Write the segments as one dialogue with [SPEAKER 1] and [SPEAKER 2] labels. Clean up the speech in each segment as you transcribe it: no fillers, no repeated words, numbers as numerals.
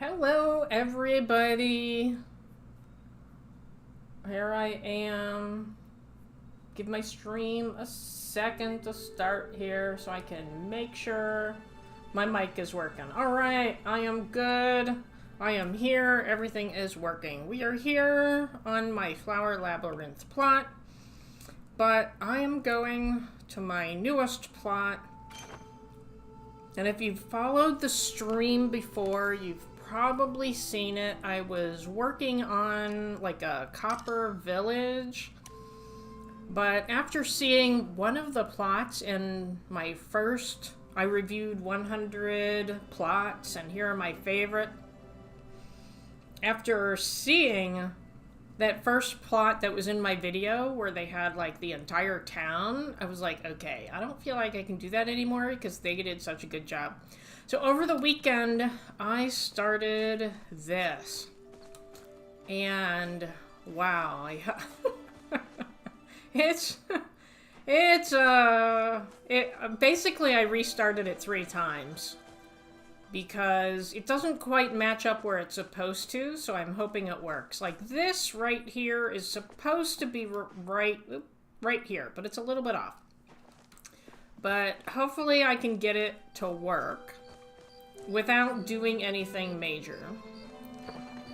[SPEAKER 1] Hello, everybody. Here I am. Give my stream a second to start here so I can make sure my mic is working. All right, I am good. I am here. Everything is working. We are here on my Flower Labyrinth plot, but I am going to my newest plot. And if you've followed the stream before, you've probably seen it. I was working on like a copper village, but after seeing one of the plots in my first, I reviewed 100 plots, and here are my favorite. After seeing that first plot that was in my video where they had like the entire town, I was like, okay, I don't feel like I can do that anymore because they did such a good job. So over the weekend, I started this. And wow, basically I restarted it 3 times because it doesn't quite match up where it's supposed to, so I'm hoping it works. Like this right here is supposed to be right here, but it's a little bit off. But hopefully I can get it to work without doing anything major.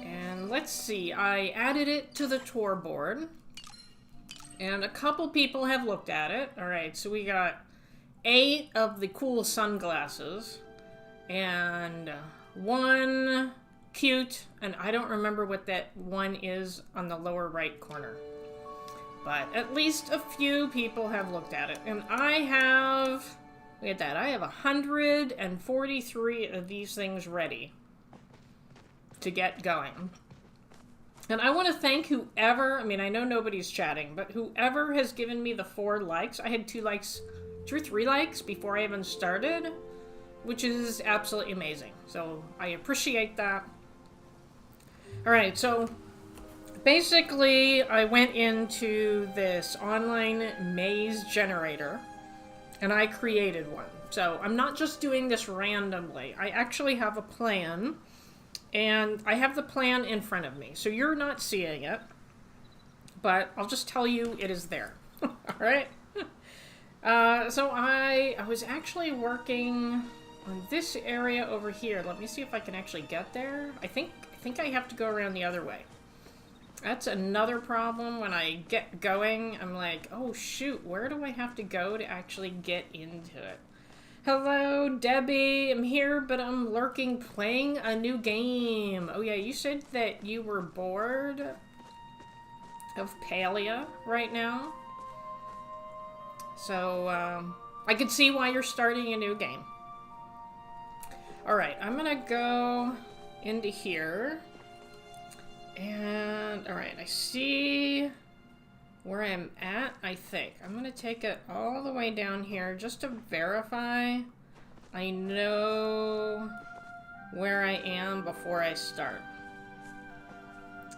[SPEAKER 1] And let's see, I added it to the tour board, and a couple people have looked at it. Alright, so we got 8 of the cool sunglasses, and 1 cute, and I don't remember what that one is on the lower right corner. But at least a few people have looked at it, and I have, look at that, I have 143 of these things ready to get going. And I want to thank whoever, I mean, I know nobody's chatting, but whoever has given me the 4 likes. I had 2 likes, 2 or 3 likes before I even started, which is absolutely amazing. So I appreciate that. Alright, so basically I went into this online maze generator and I created one. So I'm not just doing this randomly. I actually have a plan, and I have the plan in front of me. So you're not seeing it, but I'll just tell you it is there. Alright? So I was actually working on this area over here. Let me see if I can actually get there. I think I have to go around the other way. That's another problem when I get going. I'm like, oh shoot, where do I have to go to actually get into it? Hello, Debbie. I'm here, but I'm lurking playing a new game. Oh yeah, you said that you were bored of PALIA right now. So, I can see why you're starting a new game. Alright, I'm gonna go into here. And, alright, I see where I'm at, I think. I'm gonna take it all the way down here just to verify I know where I am before I start.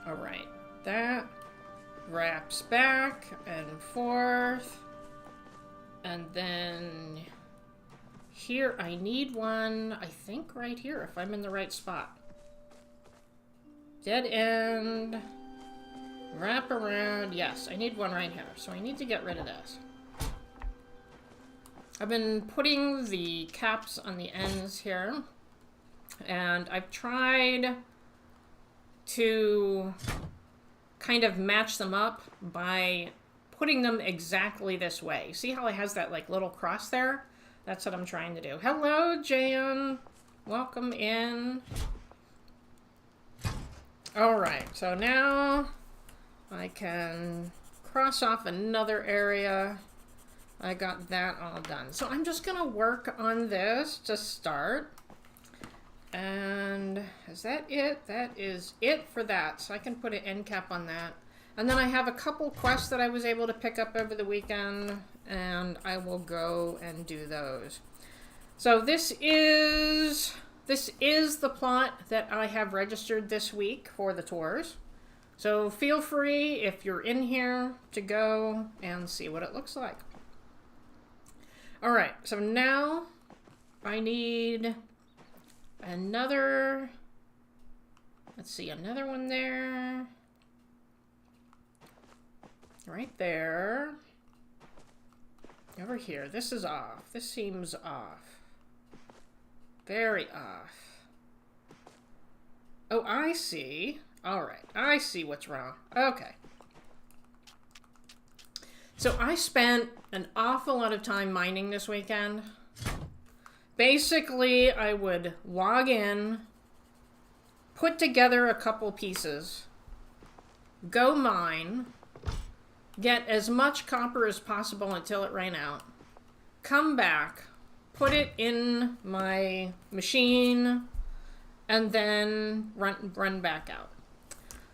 [SPEAKER 1] Alright, that wraps back and forth. And then here, I need one, I think right here, if I'm in the right spot. Dead end. Wrap around. Yes, I need one right here. So I need to get rid of this. I've been putting the caps on the ends here. And I've tried to kind of match them up by putting them exactly this way. See how it has that like little cross there? That's what I'm trying to do. Hello, Jan. Welcome in. Alright, so now I can cross off another area. I got that all done. So I'm just gonna work on this to start. And is that it? That is it for that. So I can put an end cap on that. And then I have a couple quests that I was able to pick up over the weekend, and I will go and do those. So this is the plot that I have registered this week for the tours. So feel free, if you're in here, to go and see what it looks like. Alright, so now I need another Let's see, another one there. Right there. Over here. This is off. This seems off. Very off. Oh, I see. All right. I see what's wrong. Okay. So I spent an awful lot of time mining this weekend. Basically, I would log in, put together a couple pieces, go mine, get as much copper as possible until it ran out, come back, put it in my machine, and then run back out.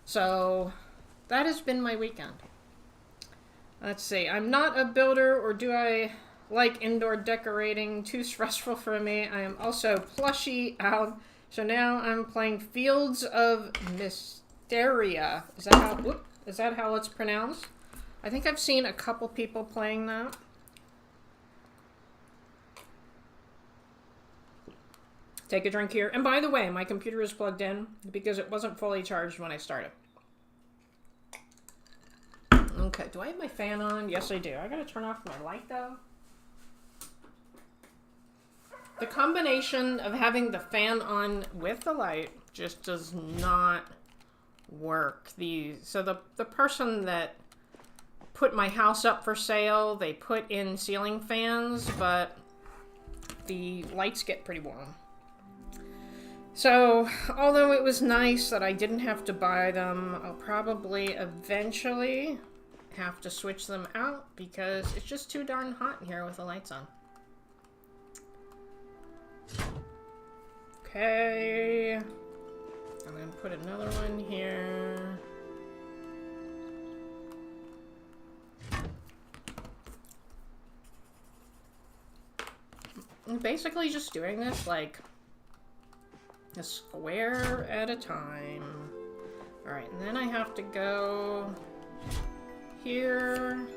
[SPEAKER 1] So that has been my weekend. Let's see, I'm not a builder, or do I like indoor decorating? Too stressful for me. I am also plushy out. So now I'm playing Fields of Mysteria. Is that how it's pronounced? I think I've seen a couple people playing that. Take a drink here. And by the way, my computer is plugged in because it wasn't fully charged when I started. Okay, do I have my fan on? Yes, I do. I gotta turn off my light though. The combination of having the fan on with the light just does not work. So the person that put my house up for sale, they put in ceiling fans, but the lights get pretty warm. So, although it was nice that I didn't have to buy them, I'll probably eventually have to switch them out because it's just too darn hot in here with the lights on. Okay. I'm going to put another one here. I'm basically just doing this like a square at a time. Alright, and then I have to go here.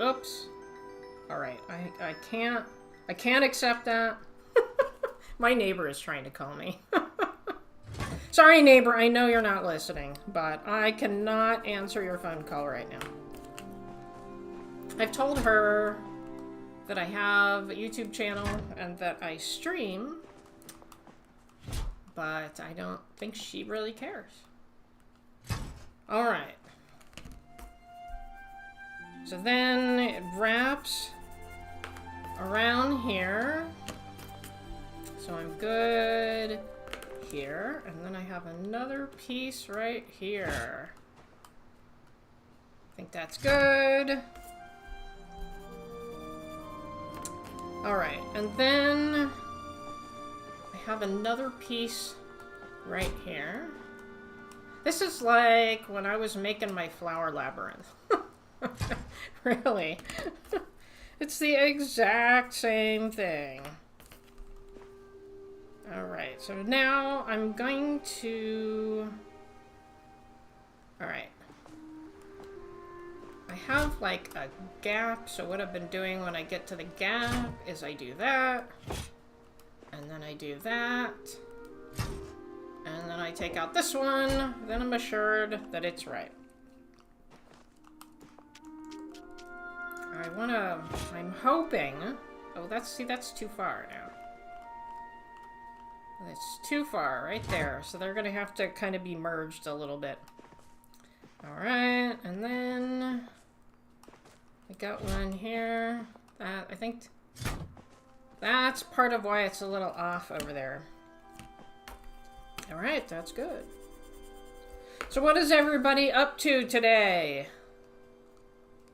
[SPEAKER 1] Oops. Alright, I can't accept that. My neighbor is trying to call me. Sorry, neighbor, I know you're not listening, but I cannot answer your phone call right now. I've told her that I have a YouTube channel and that I stream, but I don't think she really cares. Alright. So then it wraps around here. So I'm good here. And then I have another piece right here. I think that's good. Alright, and then I have another piece right here. This is like when I was making my flower labyrinth. Really. It's the exact same thing. Alright, so now I'm going to... Alright. I have like a gap, so what I've been doing when I get to the gap is I do that, and then I do that, and then I take out this one, then I'm assured that it's right. I'm hoping, oh, that's too far now. That's too far right there, so they're gonna have to kind of be merged a little bit. Alright, and then I got one here. That, I think that's part of why it's a little off over there. Alright, that's good. So what is everybody up to today?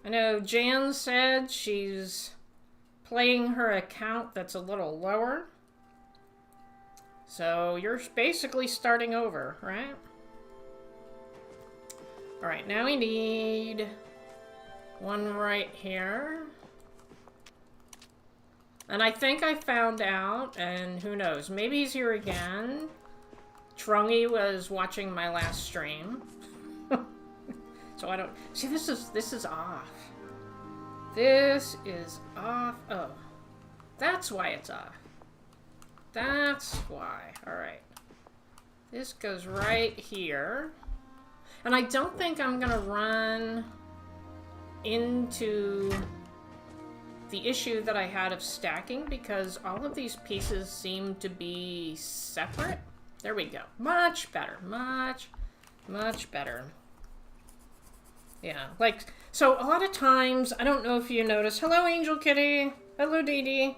[SPEAKER 1] I know Jan said she's playing her account that's a little lower. So you're basically starting over, right? Alright, now we need one right here. And I think I found out, and who knows, maybe he's here again. Trungy was watching my last stream. So I don't... See, this is off. This is off. Oh. That's why it's off. That's why. Alright. This goes right here. And I don't think I'm gonna run into the issue that I had of stacking because all of these pieces seem to be separate. There we go. Much better. Much better. Yeah, like, so a lot of times, I don't know if you notice. Hello, Angel Kitty. Hello, Dee Dee.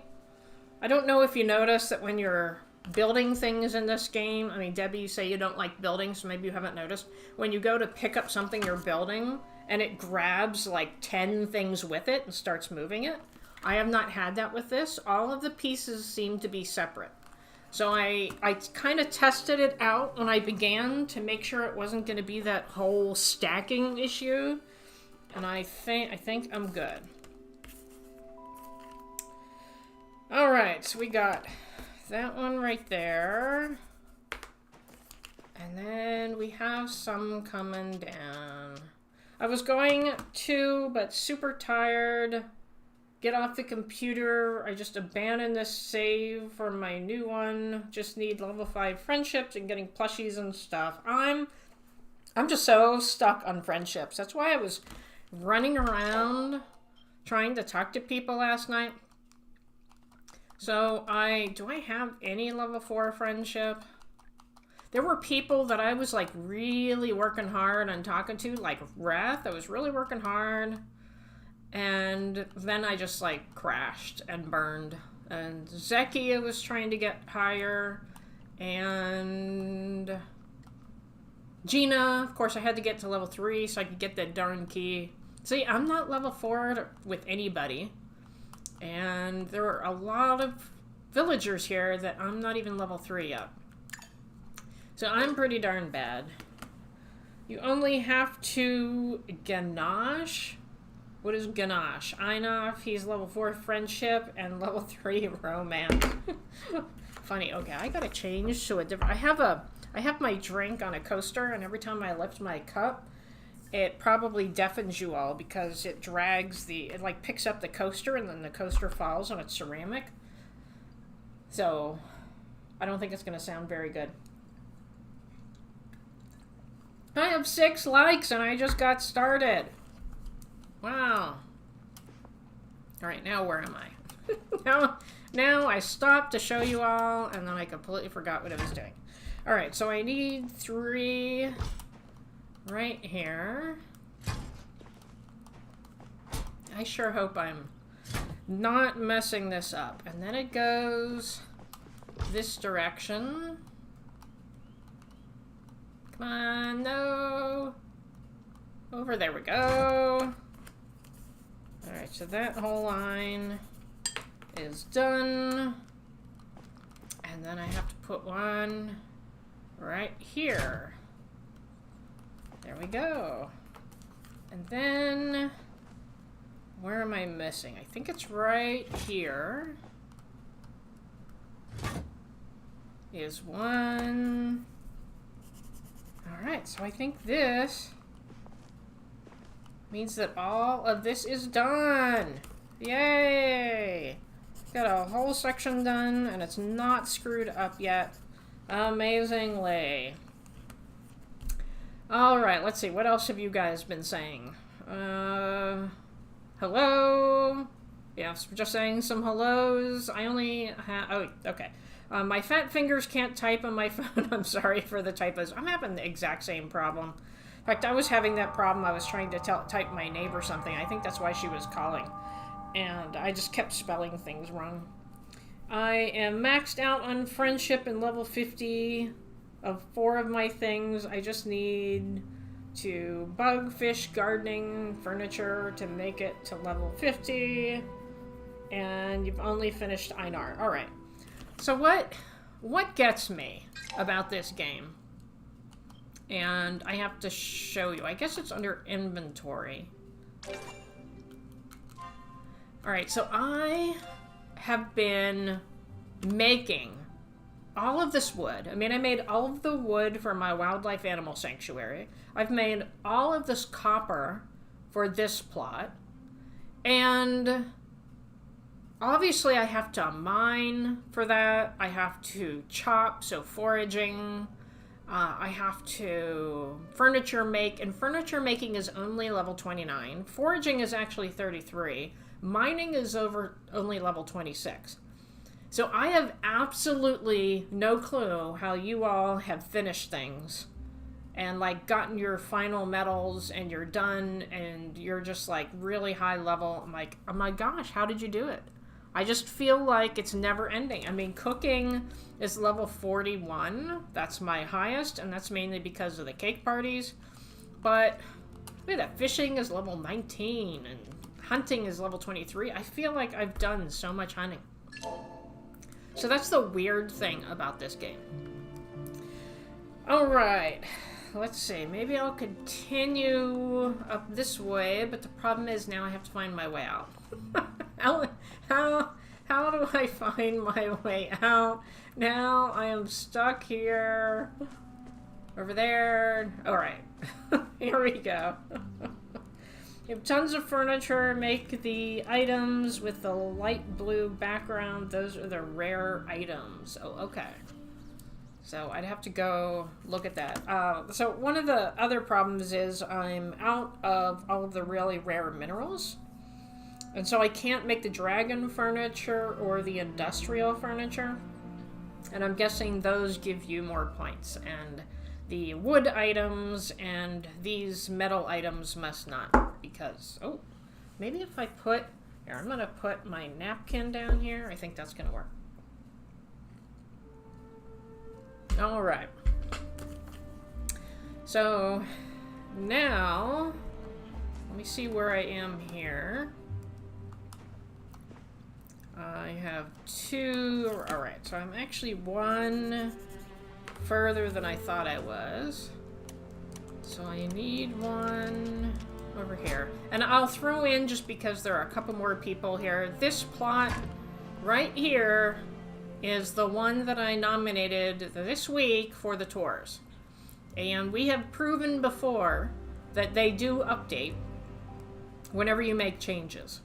[SPEAKER 1] I don't know if you notice that when you're building things in this game, I mean, Debbie, you say you don't like building, so maybe you haven't noticed. When you go to pick up something you're building, and it grabs like 10 things with it and starts moving it. I have not had that with this. All of the pieces seem to be separate. So I kind of tested it out when I began to make sure it wasn't going to be that whole stacking issue. And I think I'm good. All right, so we got that one right there. And then we have some coming down. I was going to, but super tired. Get off the computer. I just abandoned this save for my new one. Just need level 5 friendships and getting plushies and stuff. I'm just so stuck on friendships. That's why I was running around trying to talk to people last night. So do I have any level 4 friendship? There were people that I was like really working hard on talking to, like Wrath. I was really working hard. And then I just like crashed and burned. And Zeki I was trying to get higher. And Gina, of course I had to get to level 3 so I could get that darn key. See, I'm not level 4 with anybody. And there are a lot of villagers here that I'm not even level 3 yet. So I'm pretty darn bad. You only have to ganache. What is ganache? Einoff, he's level 4 friendship and level 3 romance. Funny. Okay, I gotta change to a different. I have my drink on a coaster, and every time I lift my cup, it probably deafens you all because it drags it like picks up the coaster and then the coaster falls on its ceramic. So I don't think it's gonna sound very good. I have 6 likes and I just got started. Wow. Alright, now where am I? now I stopped to show you all, and then I completely forgot what I was doing. Alright, so I need 3 right here. I sure hope I'm not messing this up. And then it goes this direction. Come on, no. Over, there we go. Alright, so that whole line is done. And then I have to put one right here. There we go. And then, where am I missing? I think it's right here. Is one. Alright, so I think this means that all of this is done. Yay! Got a whole section done, and it's not screwed up yet. Amazingly. Alright, let's see. What else have you guys been saying? Hello? Yeah, just saying some hellos. I only have... Oh, okay. My fat fingers can't type on my phone. I'm sorry for the typos. I'm having the exact same problem. In fact, I was having that problem. I was trying to type my neighbor something. I think that's why she was calling. And I just kept spelling things wrong. I am maxed out on friendship and level 50 of 4 of my things. I just need to bug, fish, gardening, furniture to make it to level 50. And you've only finished Einar. Alright. So what gets me about this game? And I have to show you. I guess it's under inventory. Alright, so I have been making all of this wood. I mean, I made all of the wood for my wildlife animal sanctuary. I've made all of this copper for this plot. And obviously I have to mine for that. I have to chop, so foraging. I have to furniture make, and furniture making is only level 29. Foraging is actually 33. Mining is only level 26. So I have absolutely no clue how you all have finished things and like gotten your final medals and you're done and you're just like really high level. I'm like, oh my gosh, how did you do it? I just feel like it's never ending. I mean, cooking is level 41. That's my highest, and that's mainly because of the cake parties. But look at that. Fishing is level 19, and hunting is level 23. I feel like I've done so much hunting. So that's the weird thing about this game. Alright. Let's see. Maybe I'll continue up this way, but the problem is now I have to find my way out. How do I find my way out? Now I am stuck here. Over there. Alright. Here we go. You have tons of furniture. Make the items with the light blue background. Those are the rare items. Oh, okay. So I'd have to go look at that. So one of the other problems is I'm out of all of the really rare minerals. And so I can't make the dragon furniture or the industrial furniture. And I'm guessing those give you more points. And the wood items and these metal items must not. Because, oh, maybe if I put... Here, I'm going to put my napkin down here. I think that's going to work. Alright. So, now... Let me see where I am here. I have 2... Alright, so I'm actually 1 further than I thought I was. So I need 1 over here. And I'll throw in, just because there are a couple more people here, this plot right here is the one that I nominated this week for the tours. And we have proven before that they do update whenever you make changes.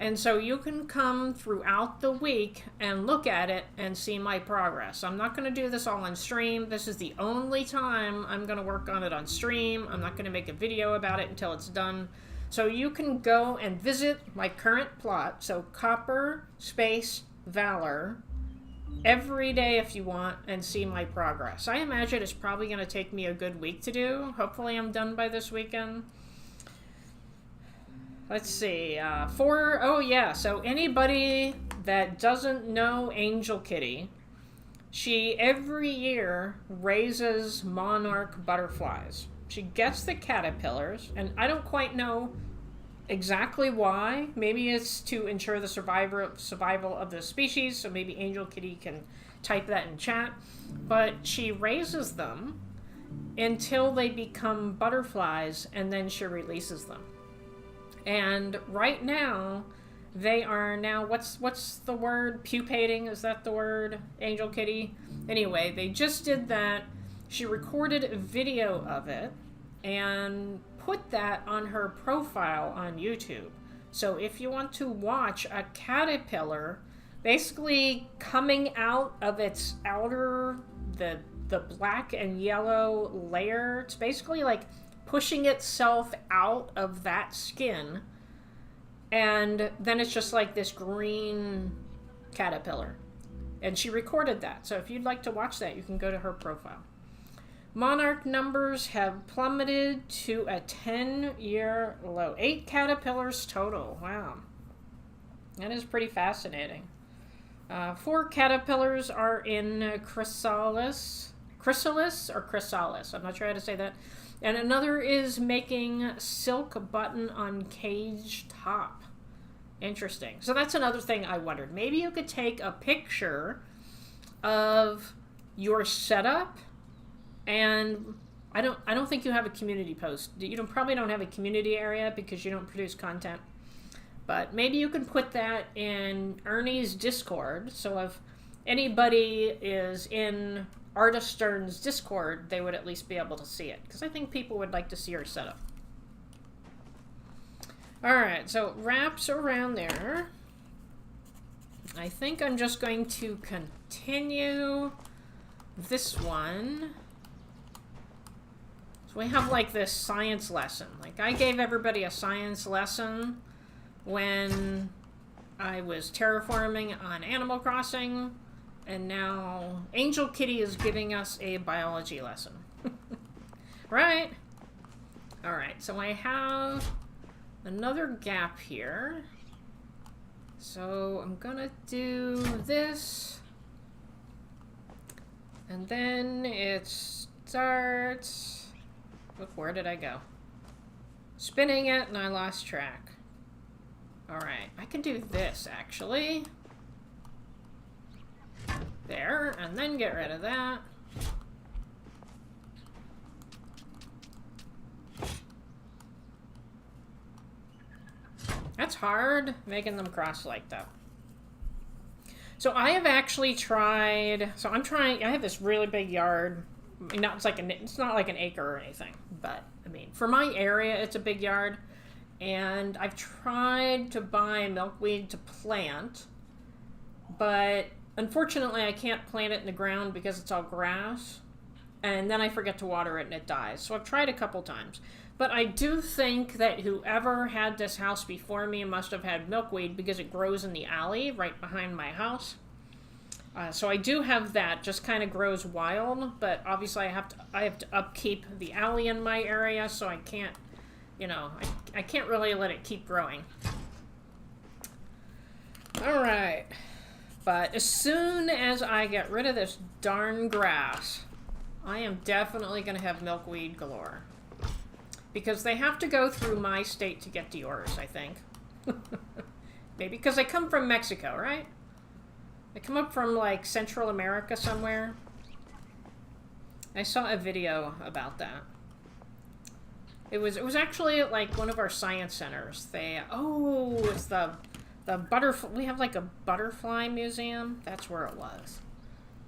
[SPEAKER 1] And so you can come throughout the week and look at it and see my progress. I'm not going to do this all on stream. This is the only time I'm going to work on it on stream. I'm not going to make a video about it until it's done. So you can go and visit my current plot. So Copper, Space, Valor, every day if you want, and see my progress. I imagine it's probably going to take me a good week to do. Hopefully I'm done by this weekend. Let's see, oh yeah, so anybody that doesn't know Angel Kitty, she every year raises monarch butterflies. She gets the caterpillars, and I don't quite know exactly why. Maybe it's to ensure the survival of the species, so maybe Angel Kitty can type that in chat. But she raises them until they become butterflies, and then she releases them. And right now, they are now, what's the word? Pupating, is that the word, Angel Kitty? Anyway, they just did that. She recorded a video of it and put that on her profile on YouTube. So if you want to watch a caterpillar basically coming out of its outer, the black and yellow layer, it's basically like pushing itself out of that skin, and then it's just like this green caterpillar. And she recorded that, so if you'd like to watch that, you can go to her profile. Monarch numbers have plummeted to a 10-year low. 8 caterpillars total. Wow. That is pretty fascinating. 4 caterpillars are in chrysalis. Chrysalis or chrysalis? I'm not sure how to say that. And another is making silk button on cage top. Interesting. So that's another thing I wondered. Maybe you could take a picture of your setup, and I don't think you have a community post. Probably don't have a community area because you don't produce content. But maybe you can put that in Ernie's Discord. So if anybody is in Artist Stern's Discord, they would at least be able to see it, because I think people would like to see her setup. Alright, so wraps around there. I think I'm just going to continue this one. So we have like this science lesson. Like I gave everybody a science lesson when I was terraforming on Animal Crossing, and now Angel Kitty is giving us a biology lesson. Right? Alright, so I have another gap here. So I'm gonna do this. And then it starts... Look, where did I go? Spinning it, and I lost track. Alright, I can do this, actually. There, and then get rid of that. That's hard, making them cross like that. So I have actually tried... So I'm trying... I have this really big yard. I mean, it's not like an acre or anything. But, I mean, for my area, it's a big yard. And I've tried to buy milkweed to plant. But, unfortunately, I can't plant it in the ground because it's all grass. And then I forget to water it and it dies. So I've tried a couple times. But I do think that whoever had this house before me must have had milkweed because it grows in the alley right behind my house. So I do have that, just kind of grows wild, but obviously I have to upkeep the alley in my area, so I can't, you know, I can't really let it keep growing. Alright. But as soon as I get rid of this darn grass, I am definitely going to have milkweed galore. Because they have to go through my state to get to yours, I think. Maybe because they come from Mexico, right? They come up from, like, Central America somewhere. I saw a video about that. It was actually at, like, one of our science centers. It's the butterfly... We have, like, a butterfly museum. That's where it was.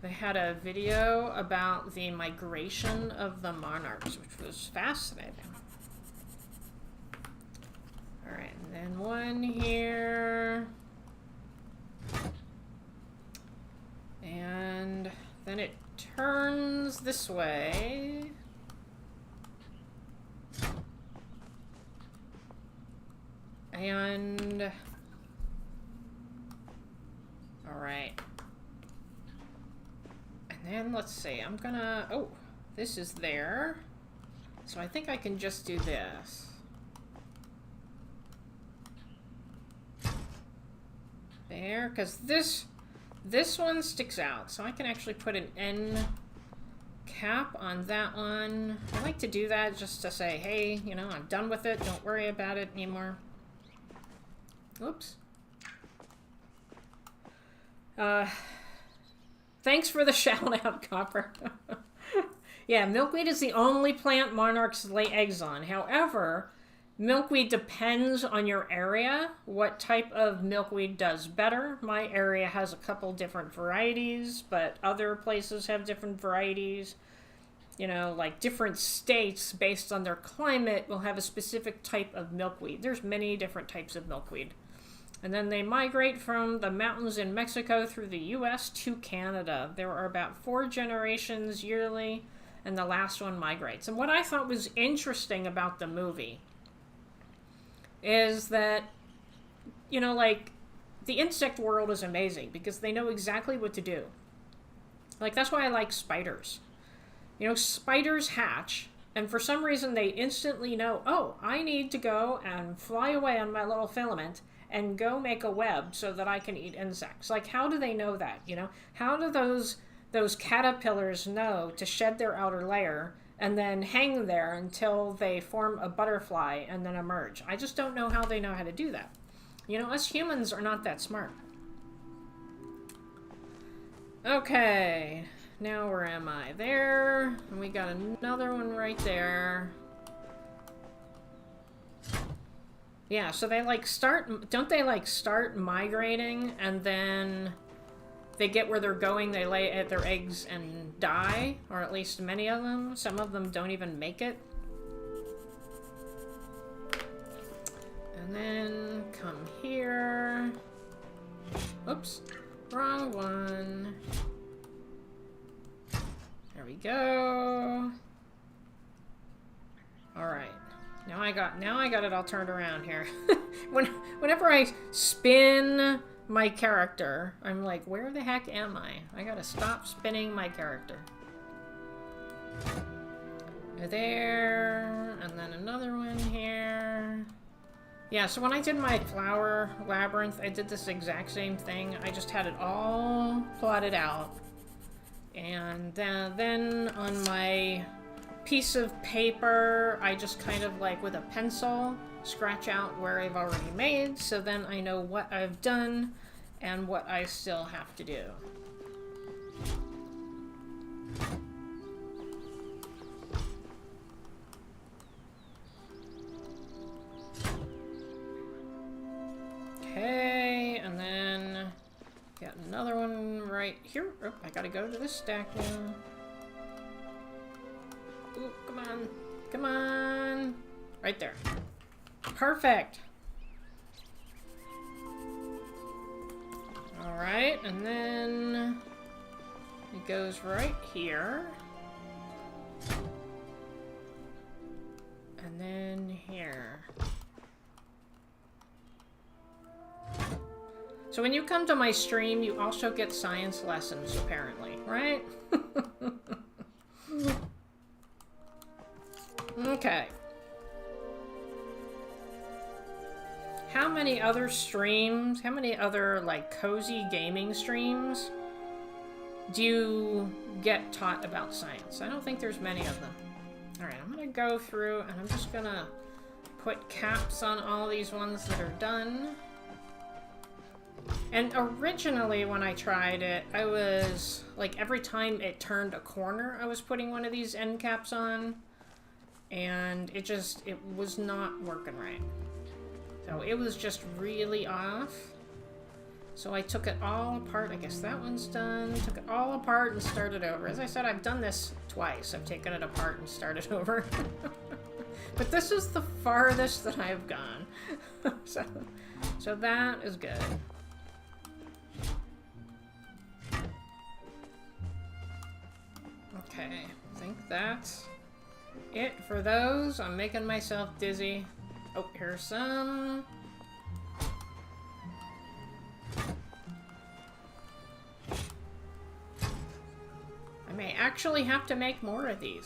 [SPEAKER 1] They had a video about the migration of the monarchs, which was fascinating. Alright, and then one here. And then it turns this way. And... Alright. And then, let's see, I'm gonna... Oh, this is there. So I think I can just do this. There, because this one sticks out, so I can actually put an end cap on that one. I like to do that just to say, hey, you know, I'm done with it. Don't worry about it anymore. Oops. Thanks for the shout out, Copper. Yeah, milkweed is the only plant monarchs lay eggs on. However, milkweed depends on your area, what type of milkweed does better. My area has a couple different varieties, but other places have different varieties. You know, like different states, based on their climate, will have a specific type of milkweed. There's many different types of milkweed. And then they migrate from the mountains in Mexico through the U.S. to Canada. There are about 4 generations yearly, and the last one migrates. And what I thought was interesting about the movie is that, you know, like, the insect world is amazing because they know exactly what to do. Like, that's why I like spiders. You know, spiders hatch, and for some reason they instantly know, oh, I need to go and fly away on my little filament and go make a web so that I can eat insects. Like, how do they know that, you know? How do those caterpillars know to shed their outer layer and then hang there until they form a butterfly and then emerge? I just don't know how they know how to do that. You know, us humans are not that smart. Okay, now where am I? There, and we got another one right there. Yeah, so they like don't they like start migrating and then they get where they're going, they lay their eggs and die, or at least many of them. Some of them don't even make it. And then come here. Oops, wrong one. There we go. Alright. Now I got it all turned around here. Whenever I spin my character, I'm like, where the heck am I? I gotta stop spinning my character. There, and then another one here. Yeah, so when I did my flower labyrinth, I did this exact same thing. I just had it all plotted out. And then on my piece of paper, I just kind of like with a pencil scratch out where I've already made, so then I know what I've done and what I still have to do. Okay, and then got another one right here. Oh, I gotta go to this stack now. Ooh, come on. Come on. Right there. Perfect. Alright, and then it goes right here. And then here. So when you come to my stream, you also get science lessons, apparently, right? Okay. How many other streams, how many other, like, cozy gaming streams do you get taught about science? I don't think there's many of them. Alright, I'm gonna go through and I'm just gonna put caps on all these ones that are done. And originally when I tried it, I was, like, every time it turned a corner, I was putting one of these end caps on. And it was not working right. So it was just really off. So I took it all apart. I guess that one's done. Took it all apart and started over. As I said, I've done this twice. I've taken it apart and started over. But this is the farthest that I've gone. So that is good. Okay, I think that's it for those. I'm making myself dizzy. Oh, here's some. I may actually have to make more of these.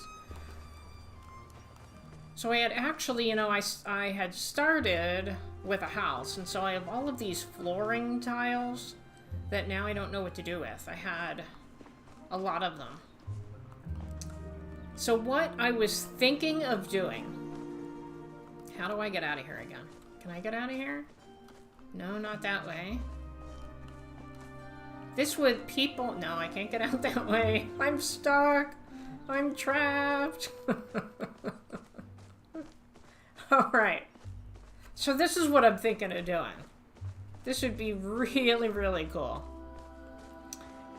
[SPEAKER 1] So I had actually, you know, I had started with a house, and so I have all of these flooring tiles that now I don't know what to do with. I had a lot of them. So what I was thinking of doing... How do I get out of here again? Can I get out of here? No, not that way. This would people... No, I can't get out that way. I'm stuck. I'm trapped. Alright. So this is what I'm thinking of doing. This would be really, really cool.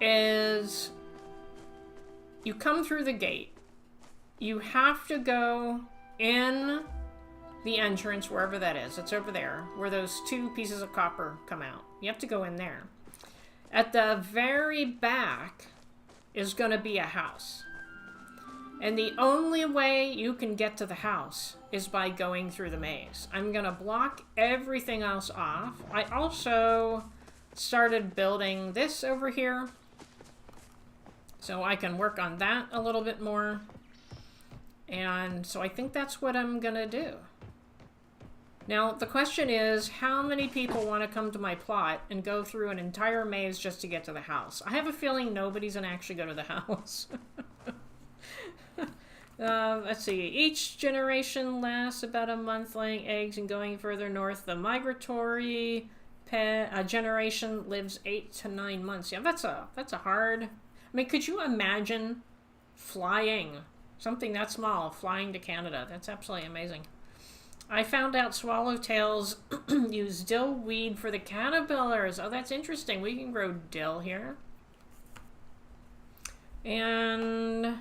[SPEAKER 1] Is... You come through the gate. You have to go in the entrance, wherever that is. It's over there, where those two pieces of copper come out. You have to go in there. At the very back is going to be a house. And the only way you can get to the house is by going through the maze. I'm going to block everything else off. I also started building this over here, so I can work on that a little bit more. And so I think that's what I'm gonna do. Now, the question is, how many people want to come to my plot and go through an entire maze just to get to the house? I have a feeling nobody's gonna actually go to the house. Let's see. Each generation lasts about a month, laying eggs and going further north. The migratory generation lives 8 to 9 months. Yeah, that's a hard... I mean, could you imagine flying... Something that small, flying to Canada. That's absolutely amazing. I found out swallowtails use dill weed for the caterpillars. Oh, that's interesting. We can grow dill here. And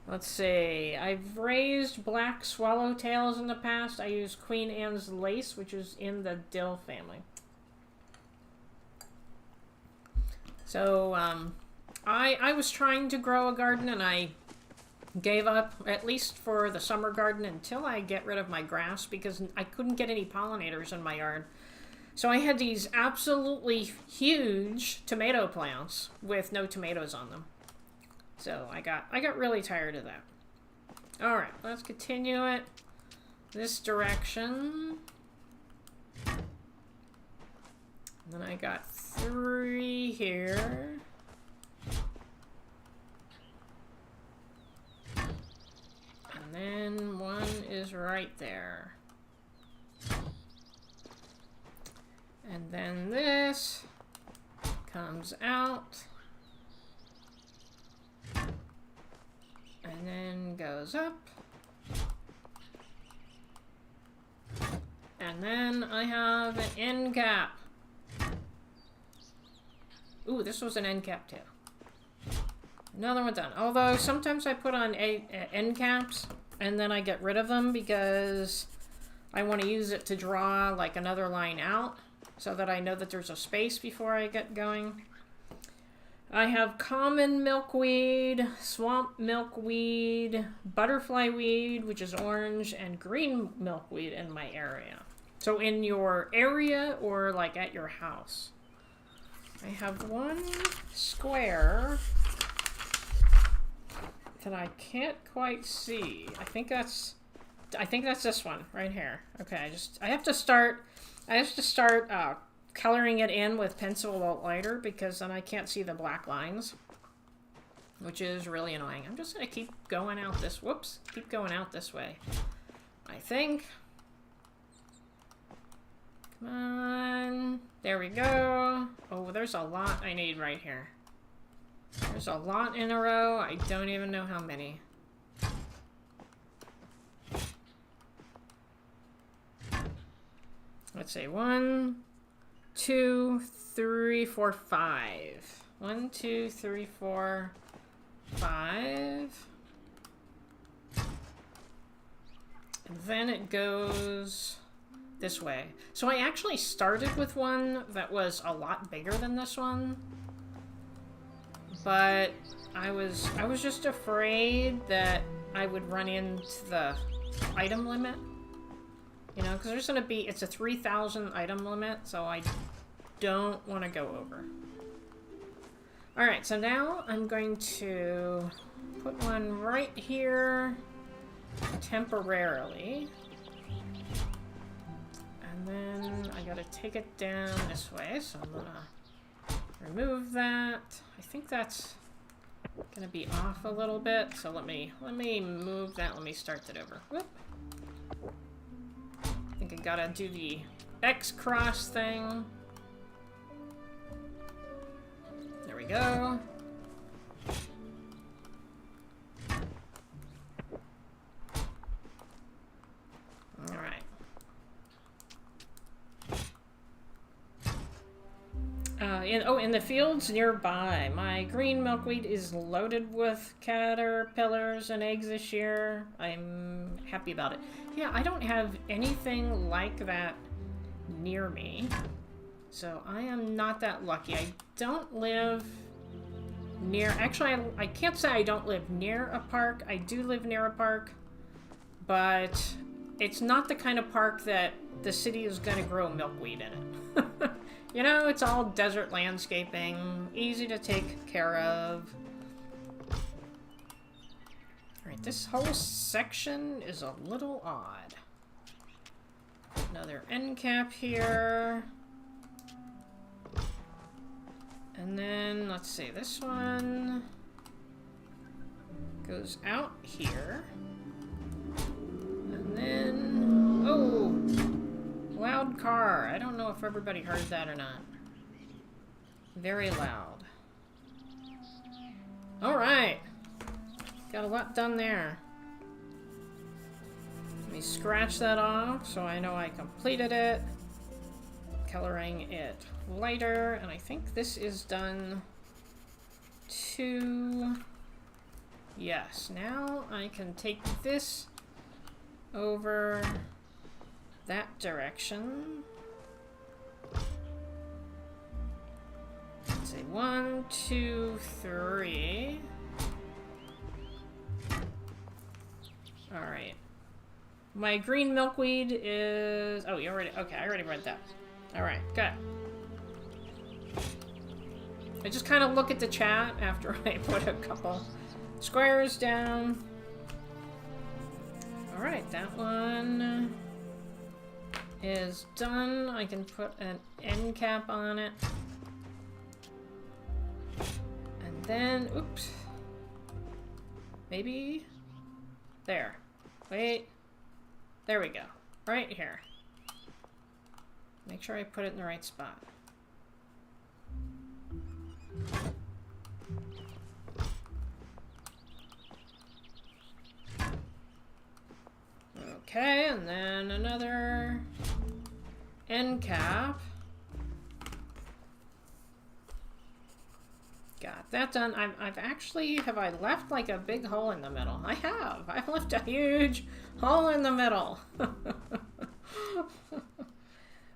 [SPEAKER 1] let's see. I've raised black swallowtails in the past. I used Queen Anne's lace, which is in the dill family. So, I was trying to grow a garden, and I gave up, at least for the summer garden, until I get rid of my grass because I couldn't get any pollinators in my yard. So I had these absolutely huge tomato plants with no tomatoes on them. So I got really tired of that. All right, let's continue it this direction. And then I got 3 here. And then 1 is right there. And then this comes out. And then goes up. And then I have an end cap. Ooh, this was an end cap too. Another one done. Although sometimes I put on end caps and then I get rid of them because I want to use it to draw like another line out so that I know that there's a space before I get going. I have common milkweed, swamp milkweed, butterfly weed, which is orange, and green milkweed in my area. So in your area or like at your house. I have 1 square that I can't quite see. I think that's this one right here. Okay, I have to start coloring it in with pencil lighter because then I can't see the black lines, which is really annoying. I'm just gonna keep going out this. Whoops, keep going out this way. I think. Come on. There we go. Oh, there's a lot I need right here. There's a lot in a row. I don't even know how many. Let's say 1, 2, 3, 4, 5. 1, 2, 3, 4, 5. And then it goes this way. So I actually started with one that was a lot bigger than this one. But I was just afraid that I would run into the item limit. You know, because there's going to be, it's a 3,000 item limit, so I don't want to go over. Alright, so now I'm going to put one right here temporarily. And then I gotta take it down this way, so I'm gonna remove that. I think that's gonna be off a little bit, so let me move that. Let me start that over. Whoop. I think I gotta do the X cross thing. There we go. All right. In the fields nearby, my green milkweed is loaded with caterpillars and eggs this year. I'm happy about it. Yeah, I don't have anything like that near me, so I am not that lucky. I don't live near... Actually, I can't say I don't live near a park. I do live near a park, but it's not the kind of park that the city is going to grow milkweed in it. You know, it's all desert landscaping, easy to take care of. Alright, this whole section is a little odd. Another end cap here. And then, let's see, this one goes out here. And then, oh! Loud car. I don't know if everybody heard that or not. Very loud. Alright. Got a lot done there. Let me scratch that off so I know I completed it. Coloring it lighter. And I think this is done too. Yes. Now I can take this over that direction. Let's say 1, 2, 3. Alright. My green milkweed is... Oh, you already... Okay, I already read that. Alright, good. I just kind of look at the chat after I put a couple squares down. Alright, that one is done. I can put an end cap on it. And then, oops. Maybe there. Wait. There we go. Right here. Make sure I put it in the right spot. Okay, and then another end cap. Got that done. I've actually, have I left like a big hole in the middle? I have. I've left a huge hole in the middle.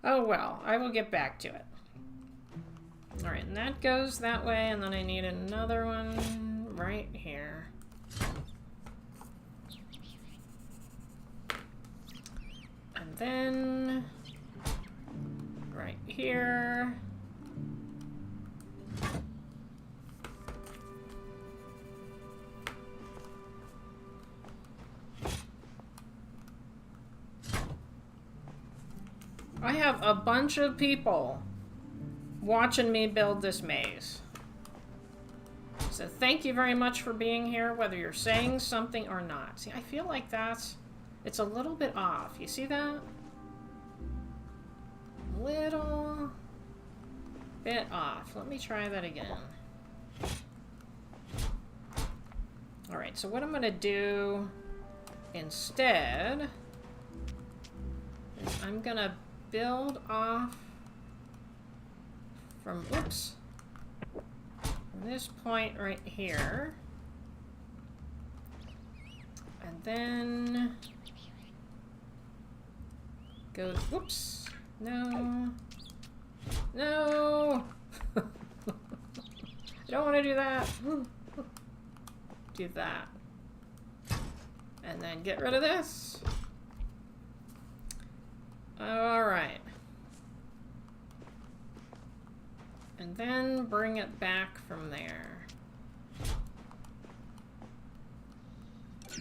[SPEAKER 1] Oh well, I will get back to it. Alright, and that goes that way, and then I need another one right here. And then right here. I have a bunch of people watching me build this maze. So thank you very much for being here, whether you're saying something or not. See, I feel like it's a little bit off. You see that? Little bit off. Let me try that again. Alright, so what I'm gonna do instead is I'm gonna build off from, oops, from this point right here. And then go, whoops, no, no, I don't want to do that. Do that. And then get rid of this. Alright. And then bring it back from there.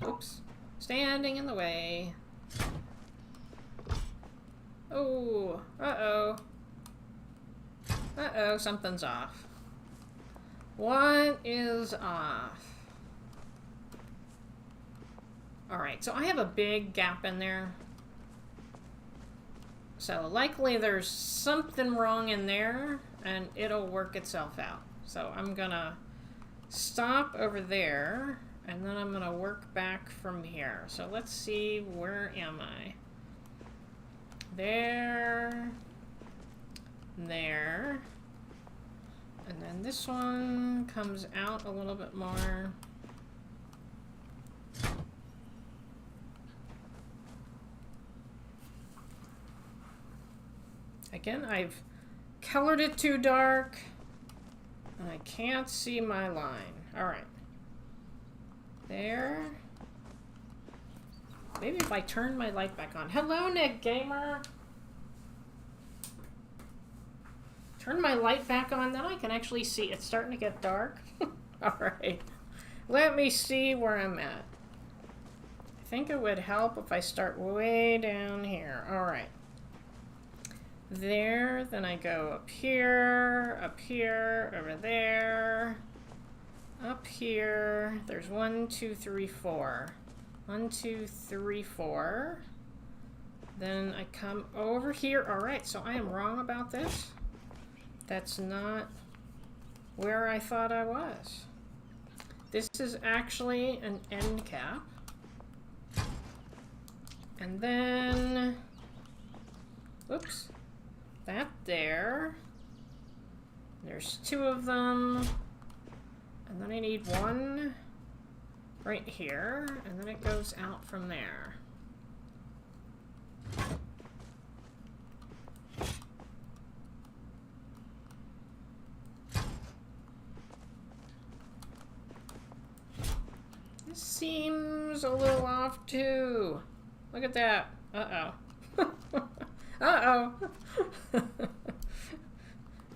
[SPEAKER 1] Oops. Standing in the way. Oh. Uh-oh. Uh-oh, something's off. What is off? Alright, so I have a big gap in there. So likely there's something wrong in there, and it'll work itself out. So I'm gonna stop over there, and then I'm gonna work back from here. So let's see, where am I? There. There. And then this one comes out a little bit more. Again, I've colored it too dark, and I can't see my line. Alright. There. Maybe if I turn my light back on. Hello, Nick Gamer! Turn my light back on, then I can actually see. It's starting to get dark. Alright. Let me see where I'm at. I think it would help if I start way down here. Alright. There, then I go up here, over there, up here. There's 1, 2, 3, 4. 1, 2, 3, 4. Then I come over here. Alright, so I am wrong about this. That's not where I thought I was. This is actually an end cap. And then, oops. That there. There's 2 of them. And then I need 1 right here. And then it goes out from there. This seems a little off too. Look at that. Uh-oh. Uh-oh.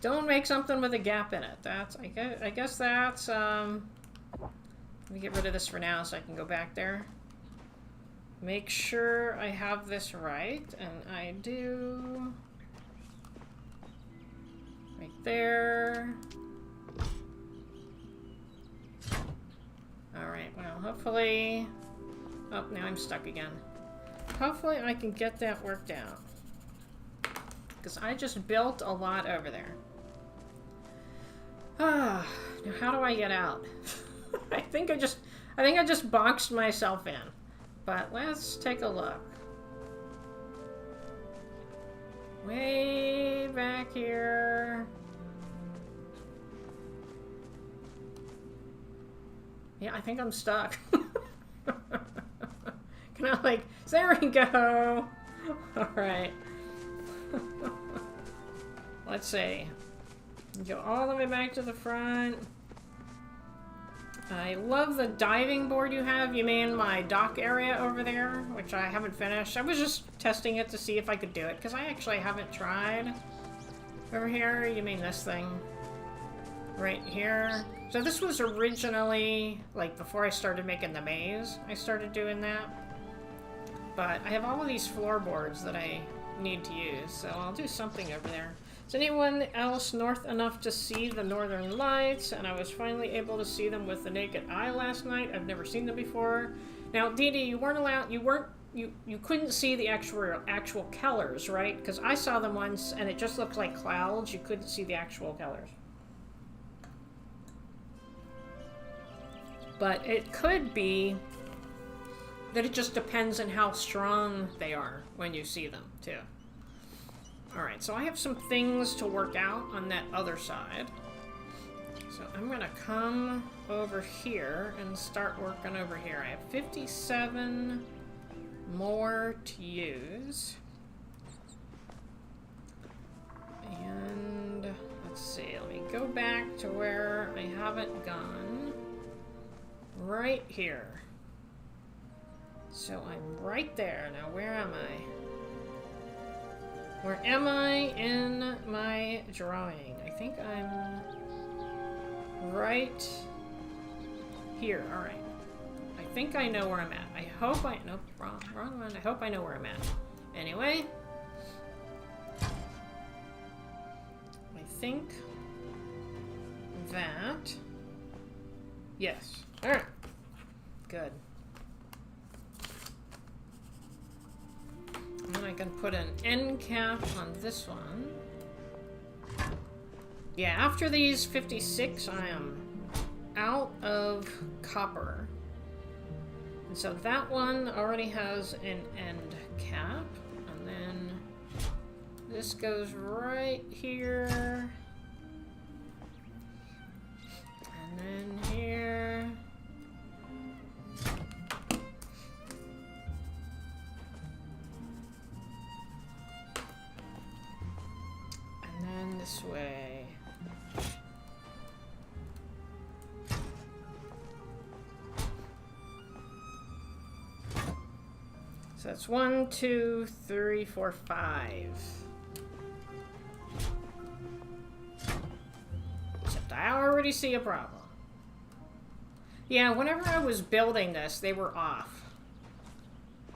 [SPEAKER 1] Don't make something with a gap in it. That's, I guess that's, let me get rid of this for now so I can go back there. Make sure I have this right, and I do. Right there. Alright, well, hopefully... Oh, now I'm stuck again. Hopefully I can get that worked out. Because I just built a lot over there. Ah, now how do I get out? I think I just boxed myself in. But let's take a look. Way back here. Yeah, I think I'm stuck. Can I, like, there we go. Alright. Let's see. Go all the way back to the front. I love the diving board you have. You mean my dock area over there, which I haven't finished. I was just testing it to see if I could do it, because I actually haven't tried. Over here, you mean this thing. Right here. So this was originally, like, before I started making the maze, I started doing that. But I have all of these floorboards that I need to use, so I'll do something over there. Is anyone else north enough to see the northern lights? And I was finally able to see them with the naked eye last night. I've never seen them before. Now, Dee Dee, you weren't allowed, you couldn't see the actual colors, right? Because I saw them once and it just looked like clouds. You couldn't see the actual colors. But it could be that it just depends on how strong they are when you see them, too. Alright, so I have some things to work out on that other side. So I'm going to come over here and start working over here. I have 57 more to use. And let's see, let me go back to where I haven't gone. Right here. So I'm right there. Now where am I? Where am I in my drawing? I think I'm right here. Alright. I think I know where I'm at. I hope I... Nope, wrong one. I hope I know where I'm at. Anyway. I think that... Yes. Alright. Good. And then I can put an end cap on this one. Yeah, after these 56, I am out of copper. And so that one already has an end cap. And then this goes right here. And then here. And then this way. So that's 1, 2, 3, 4, 5. Except I already see a problem. Yeah, whenever I was building this, they were off.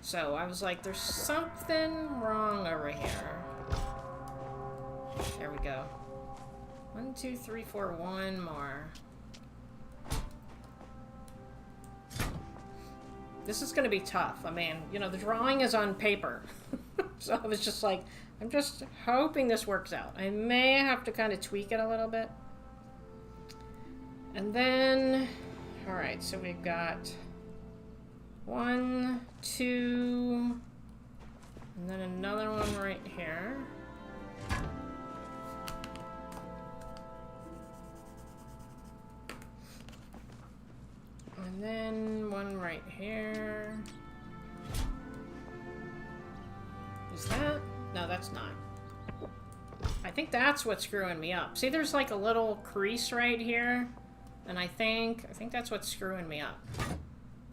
[SPEAKER 1] So I was like, there's something wrong over here. There we go. 1, 2, 3, 4, 1 more. This is going to be tough. I mean, you know, the drawing is on paper. So I was just like, I'm just hoping this works out. I may have to kind of tweak it a little bit. And then, all right, so we've got 1, 2, and then another one right here. And then one right here. Is that? No, that's not. I think that's what's screwing me up. See, there's like a little crease right here. And I think that's what's screwing me up.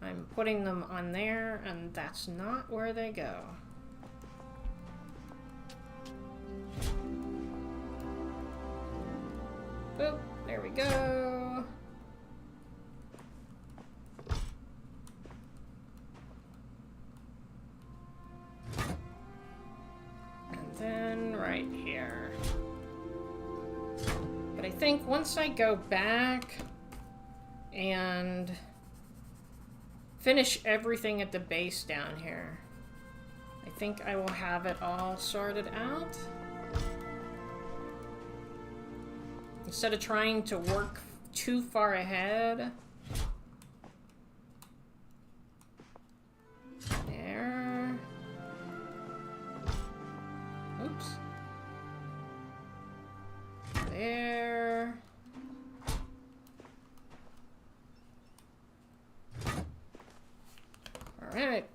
[SPEAKER 1] I'm putting them on there, and that's not where they go. Boop, there we go. And then right here. But I think once I go back and finish everything at the base down here, I think I will have it all sorted out. Instead of trying to work too far ahead. There. Oops. There. Alright.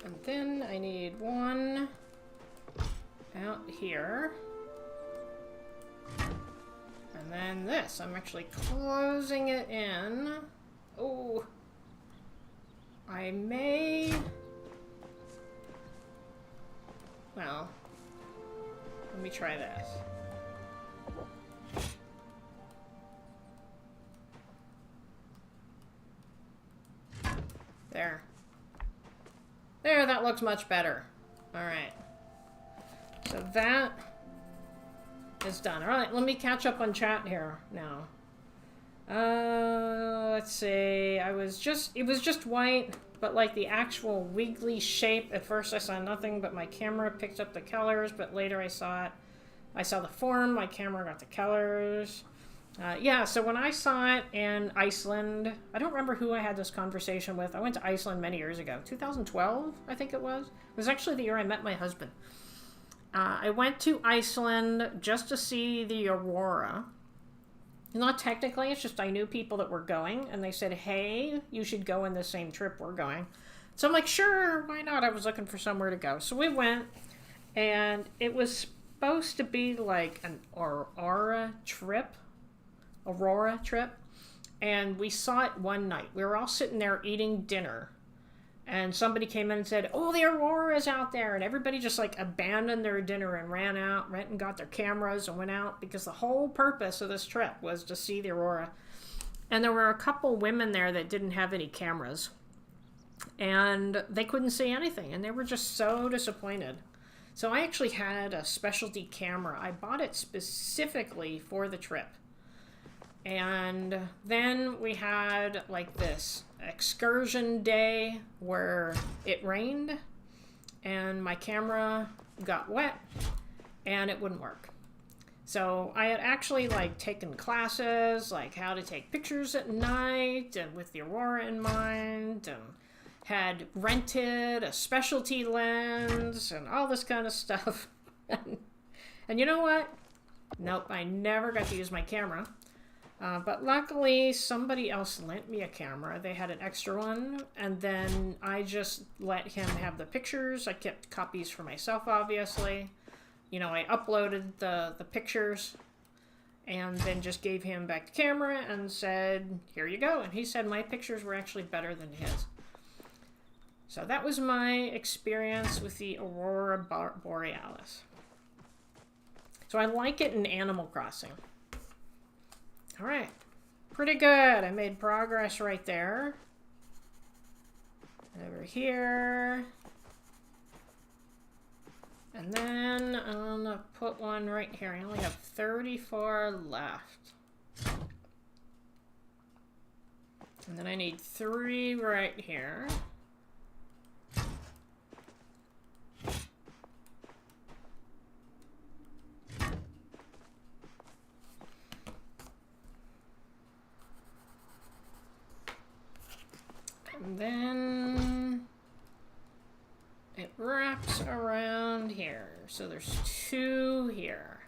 [SPEAKER 1] And then I need one out here. And then this. I'm actually closing it in. Oh. I may... Well, let me try this. There. There, that looks much better. Alright. So that is done. Alright, let me catch up on chat here now. Let's see. It was just white, but like the actual wiggly shape. At first I saw nothing, but my camera picked up the colors, but later I saw it. I saw the form, my camera got the colors. Yeah, so when I saw it in Iceland, I don't remember who I had this conversation with. I went to Iceland many years ago. 2012, I think it was. It was actually the year I met my husband. I went to Iceland just to see the aurora. Not technically, it's just I knew people that were going, and they said, hey, you should go in the same trip we're going. So I'm like, sure, why not? I was looking for somewhere to go. So we went, and it was supposed to be like an aurora trip, and we saw it one night. We were all sitting there eating dinner, and somebody came in and said, oh, the aurora's out there, and everybody just like abandoned their dinner and ran out, went and got their cameras and went out, because the whole purpose of this trip was to see the aurora. And there were a couple women there that didn't have any cameras, and they couldn't see anything, and they were just so disappointed. So I actually had a specialty camera. I bought it specifically for the trip. And then we had like this excursion day where it rained and my camera got wet and it wouldn't work. So I had actually like taken classes like how to take pictures at night and with the aurora in mind, and had rented a specialty lens and all this kind of stuff. And you know what? Nope, I never got to use my camera. But luckily, somebody else lent me a camera. They had an extra one, and then I just let him have the pictures. I kept copies for myself, obviously. You know, I uploaded the pictures, and then just gave him back the camera and said, here you go. And he said my pictures were actually better than his. So that was my experience with the Aurora Borealis. So I like it in Animal Crossing. All right, pretty good. I made progress right there. Over here. And then I'm gonna put one right here. I only have 34 left. And then I need 3 right here. And then it wraps around here. So there's 2 here.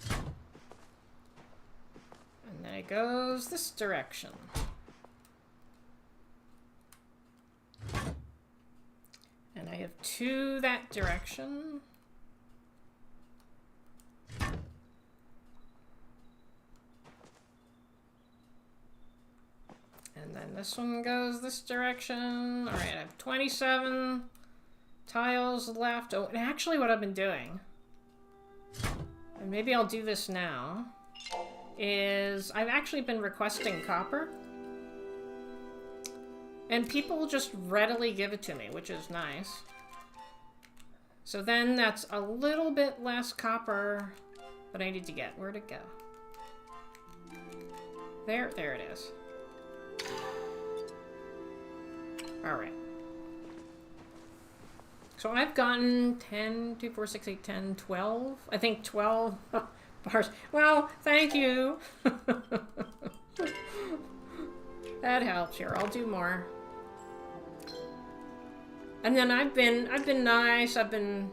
[SPEAKER 1] And then it goes this direction. And I have 2 that direction. And then this one goes this direction. All right, I have 27 tiles left. Oh, and actually what I've been doing, and maybe I'll do this now, is I've actually been requesting copper. And people just readily give it to me, which is nice. So then that's a little bit less copper that I need to get. Where'd it go? There it is. Alright. So I've gotten 10, 2, 4, 6, 8, 10, 12. I think 12 bars. Well, thank you. That helps here. I'll do more. And then I've been nice. I've been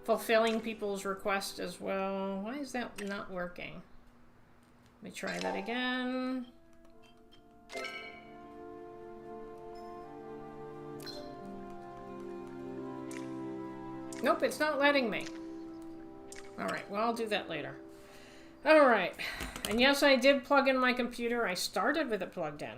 [SPEAKER 1] fulfilling people's requests as well. Why is that not working? Let me try that again. Nope, it's not letting me. Alright, well, I'll do that later. Alright. And yes, I did plug in my computer. I started with it plugged in.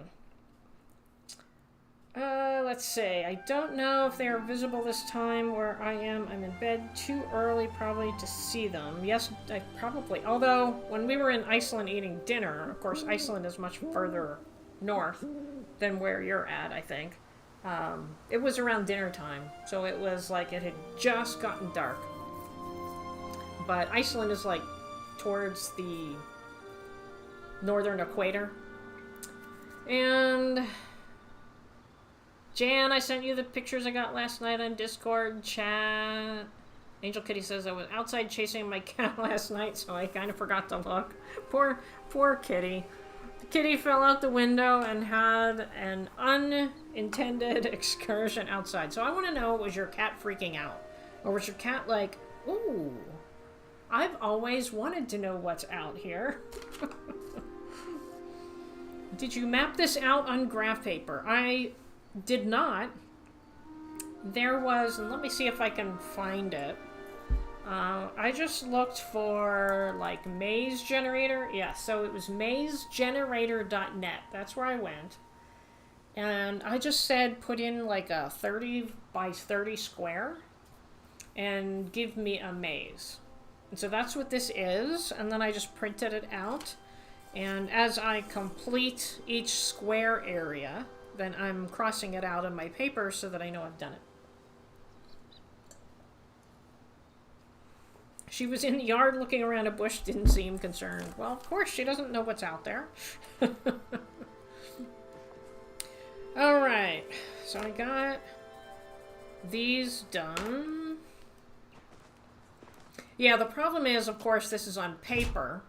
[SPEAKER 1] Let's see. I don't know if they are visible this time where I am. I'm in bed too early probably to see them. Yes, I probably. Although, when we were in Iceland eating dinner, of course, Iceland is much further north than where you're at, I think. It was around dinner time, so it was like it had just gotten dark. But Iceland is like towards the northern equator. And Jan, I sent you the pictures I got last night on Discord chat. Angel Kitty says I was outside chasing my cat last night, so I kind of forgot to look. Poor kitty. The kitty fell out the window and had an unintended excursion outside. So I want to know, was your cat freaking out? Or was your cat like, ooh, I've always wanted to know what's out here. Did you map this out on graph paper? I did not. There was, and let me see if I can find it. I just looked for like maze generator. Yeah, so it was mazegenerator.net. That's where I went. And I just said put in like a 30 by 30 square and give me a maze. And so that's what this is. And then I just printed it out. And as I complete each square area, then I'm crossing it out on my paper so that I know I've done it. She was in the yard looking around a bush, didn't seem concerned. Well, of course, she doesn't know what's out there. Alright, so I got these done. Yeah, the problem is, of course, this is on paper.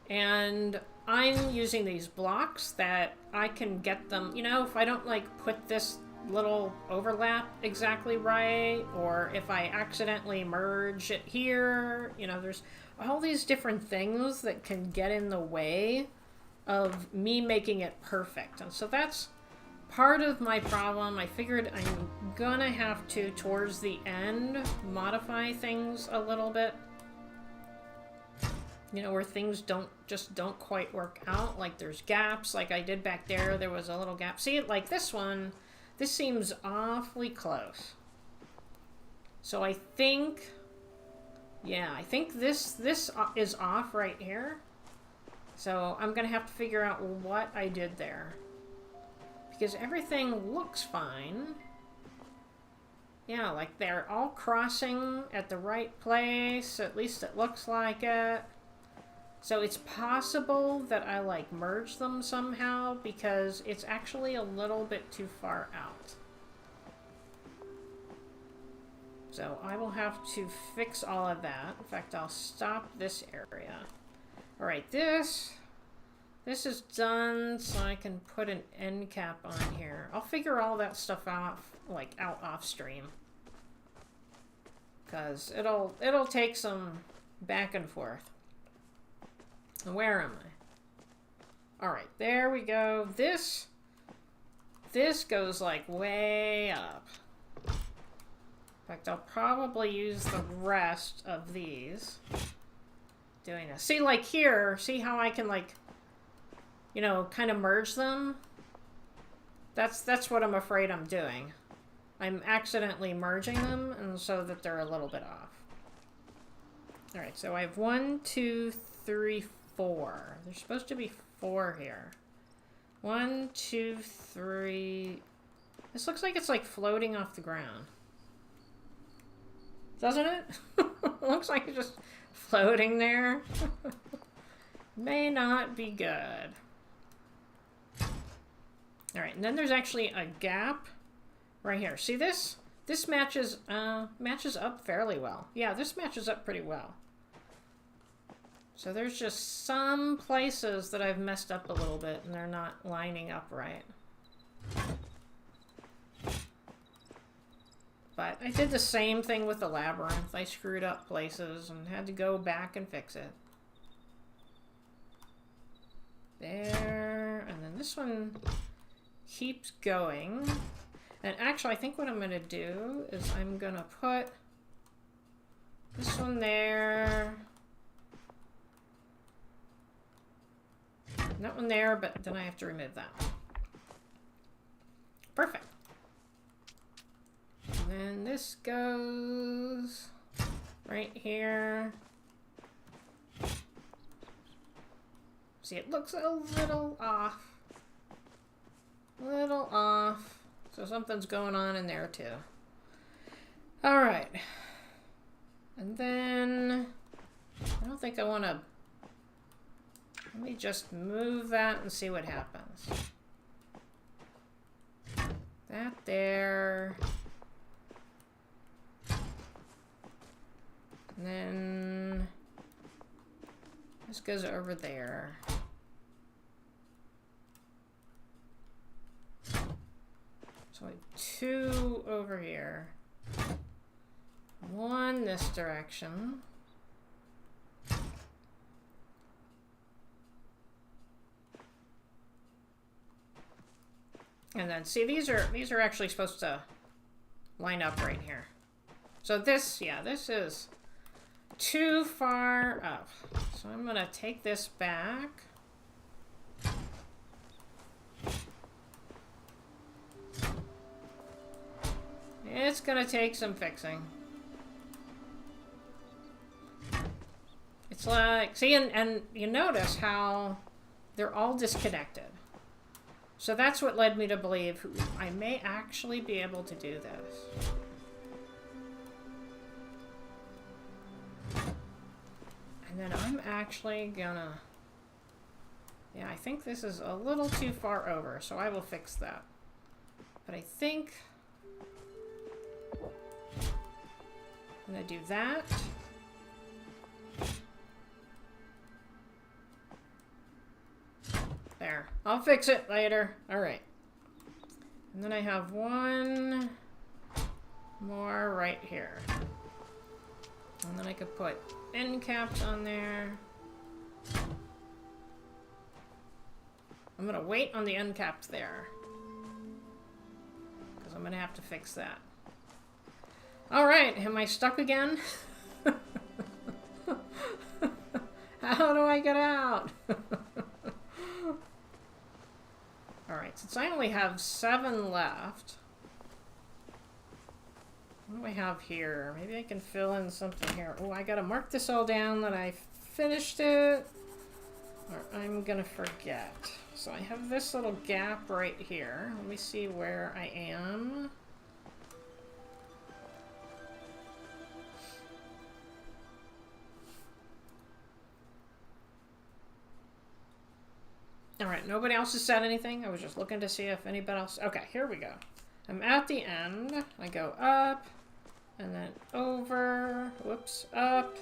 [SPEAKER 1] And I'm using these blocks that I can get them, you know, if I don't like put this little overlap exactly right, or if I accidentally merge it here, you know, there's all these different things that can get in the way of me making it perfect. And so that's part of my problem. I figured I'm gonna have to, towards the end, modify things a little bit. You know, where things don't quite work out. Like there's gaps, like I did back there. There was a little gap. See, like this one, this seems awfully close. So I think, yeah, I think this is off right here. So I'm gonna have to figure out what I did there. Because everything looks fine. Yeah, like they're all crossing at the right place. At least it looks like it. So it's possible that I like merge them somehow because it's actually a little bit too far out. So I will have to fix all of that. In fact, I'll stop this area. All right, this is done, so I can put an end cap on here. I'll figure all that stuff out, like out off stream, because it'll take some back and forth. Where am I? All right, there we go. This goes like way up. In fact, I'll probably use the rest of these doing this. See, like here, see how I can like you know, kind of merge them. That's what I'm afraid I'm doing. I'm accidentally merging them, and so that they're a little bit off. All right, so I have 1, 2, 3, 4. There's supposed to be 4 here. 1, 2, 3. This looks like it's like floating off the ground. Doesn't it? Looks like it's just floating there. May not be good. All right, and then there's actually a gap right here. See this? This matches up fairly well. Yeah, this matches up pretty well. So there's just some places that I've messed up a little bit and they're not lining up right. But I did the same thing with the labyrinth. I screwed up places and had to go back and fix it. There, and then this one keeps going. And actually, I think what I'm going to do is I'm going to put this one there. That one there, but then I have to remove that. Perfect. And then this goes right here. See, it looks a little off. A little off. So something's going on in there too. All right. And then I don't think I want to. Let me just move that and see what happens. That there. And then this goes over there. So I have 2 over here. 1 this direction. And then see, these are actually supposed to line up right here. So this, yeah, this is too far up. So I'm gonna take this back. It's gonna take some fixing. It's like, see, and you notice how they're all disconnected. So that's what led me to believe I may actually be able to do this. And then I'm actually gonna... Yeah, I think this is a little too far over, so I will fix that. But I think... I'm gonna do that. There. I'll fix it later. Alright. And then I have 1 more right here. And then I could put end caps on there. I'm gonna wait on the end caps there, because I'm gonna have to fix that. Alright, am I stuck again? How do I get out? Alright, since I only have 7 left, what do I have here? Maybe I can fill in something here. Oh, I gotta mark this all down that I finished it, or I'm gonna forget. So I have this little gap right here. Let me see where I am. Alright, nobody else has said anything. I was just looking to see if anybody else... Okay, here we go. I'm at the end. I go up, and then over, whoops, up,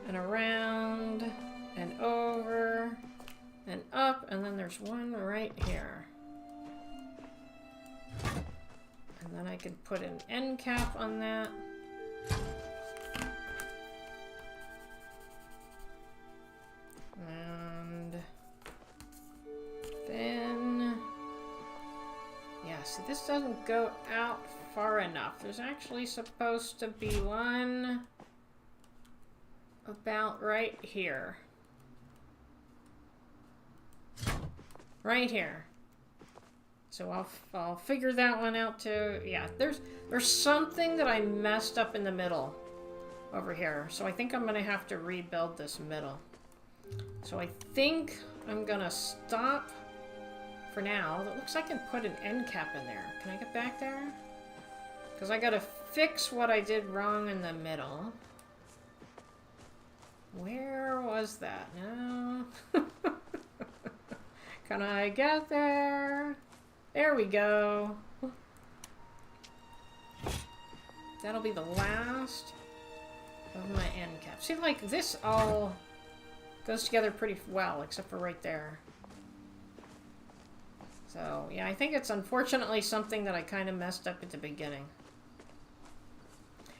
[SPEAKER 1] and around, and over, and up, and then there's one right here. And then I can put an end cap on that. And then, yeah, see, this doesn't go out far enough. There's actually supposed to be one about right here. Right here. So I'll figure that one out too. Yeah, there's something that I messed up in the middle over here. So I think I'm gonna have to rebuild this middle. So I think I'm gonna stop for now. It looks like I can put an end cap in there. Can I get back there? Because I gotta fix what I did wrong in the middle. Where was that? No. Can I get there? There we go. That'll be the last of my end cap. See, like, this all goes together pretty well, except for right there. So, yeah, I think it's unfortunately something that I kind of messed up at the beginning.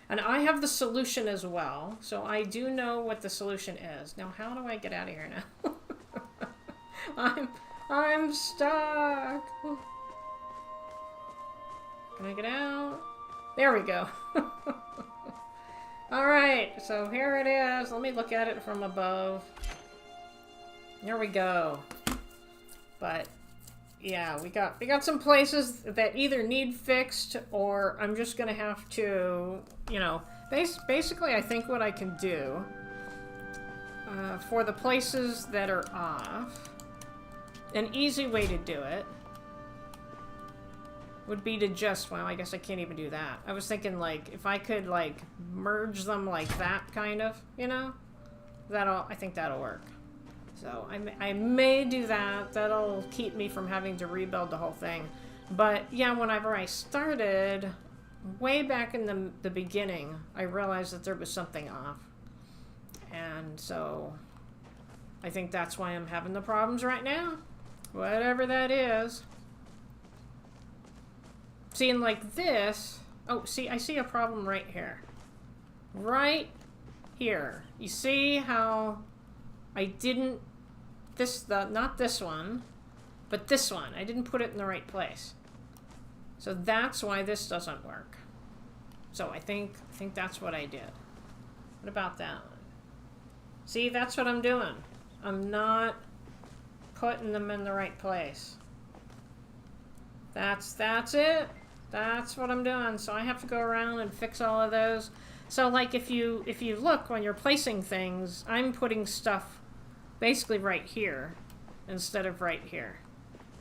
[SPEAKER 1] And I have the solution as well, so I do know what the solution is. Now, how do I get out of here now? I'm stuck. Can I get out? There we go. Alright, so here it is. Let me look at it from above. There we go. But yeah, we got some places that either need fixed or I'm just gonna have to, you know, basically I think what I can do for the places that are off, an easy way to do it would be to just, well, I guess I can't even do that. I was thinking, like, if I could, like, merge them like that, kind of, you know? I think that'll work. So, I may do that. That'll keep me from having to rebuild the whole thing. But, yeah, whenever I started, way back in the beginning, I realized that there was something off. And so, I think that's why I'm having the problems right now. Whatever that is. Seeing like this, oh, see, I see a problem right here. Right here. You see how I didn't, not this one, but this one. I didn't put it in the right place. So that's why this doesn't work. So I think that's what I did. What about that one? See, that's what I'm doing. I'm not putting them in the right place. That's it. That's what I'm doing. So I have to go around and fix all of those. So like if you look when you're placing things, I'm putting stuff basically right here instead of right here.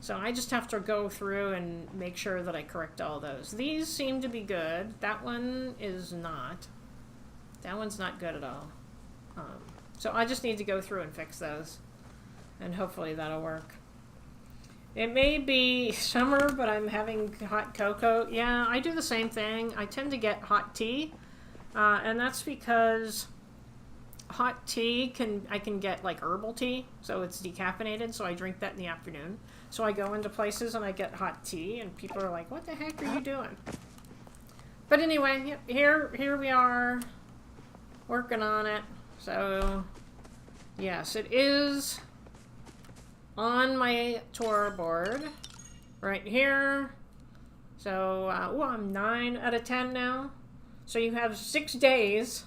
[SPEAKER 1] So I just have to go through and make sure that I correct all those. These seem to be good. That one is not. That one's not good at all. So I just need to go through and fix those. And hopefully that'll work. It may be summer, but I'm having hot cocoa. Yeah, I do the same thing. I tend to get hot tea. And that's because hot tea I can get like herbal tea. So it's decaffeinated. So I drink that in the afternoon. So I go into places and I get hot tea. And people are like, what the heck are you doing? But anyway, here we are. Working on it. So, yes, it is on my tour board right here. So, I'm 9 out of 10 now. So you have 6 days.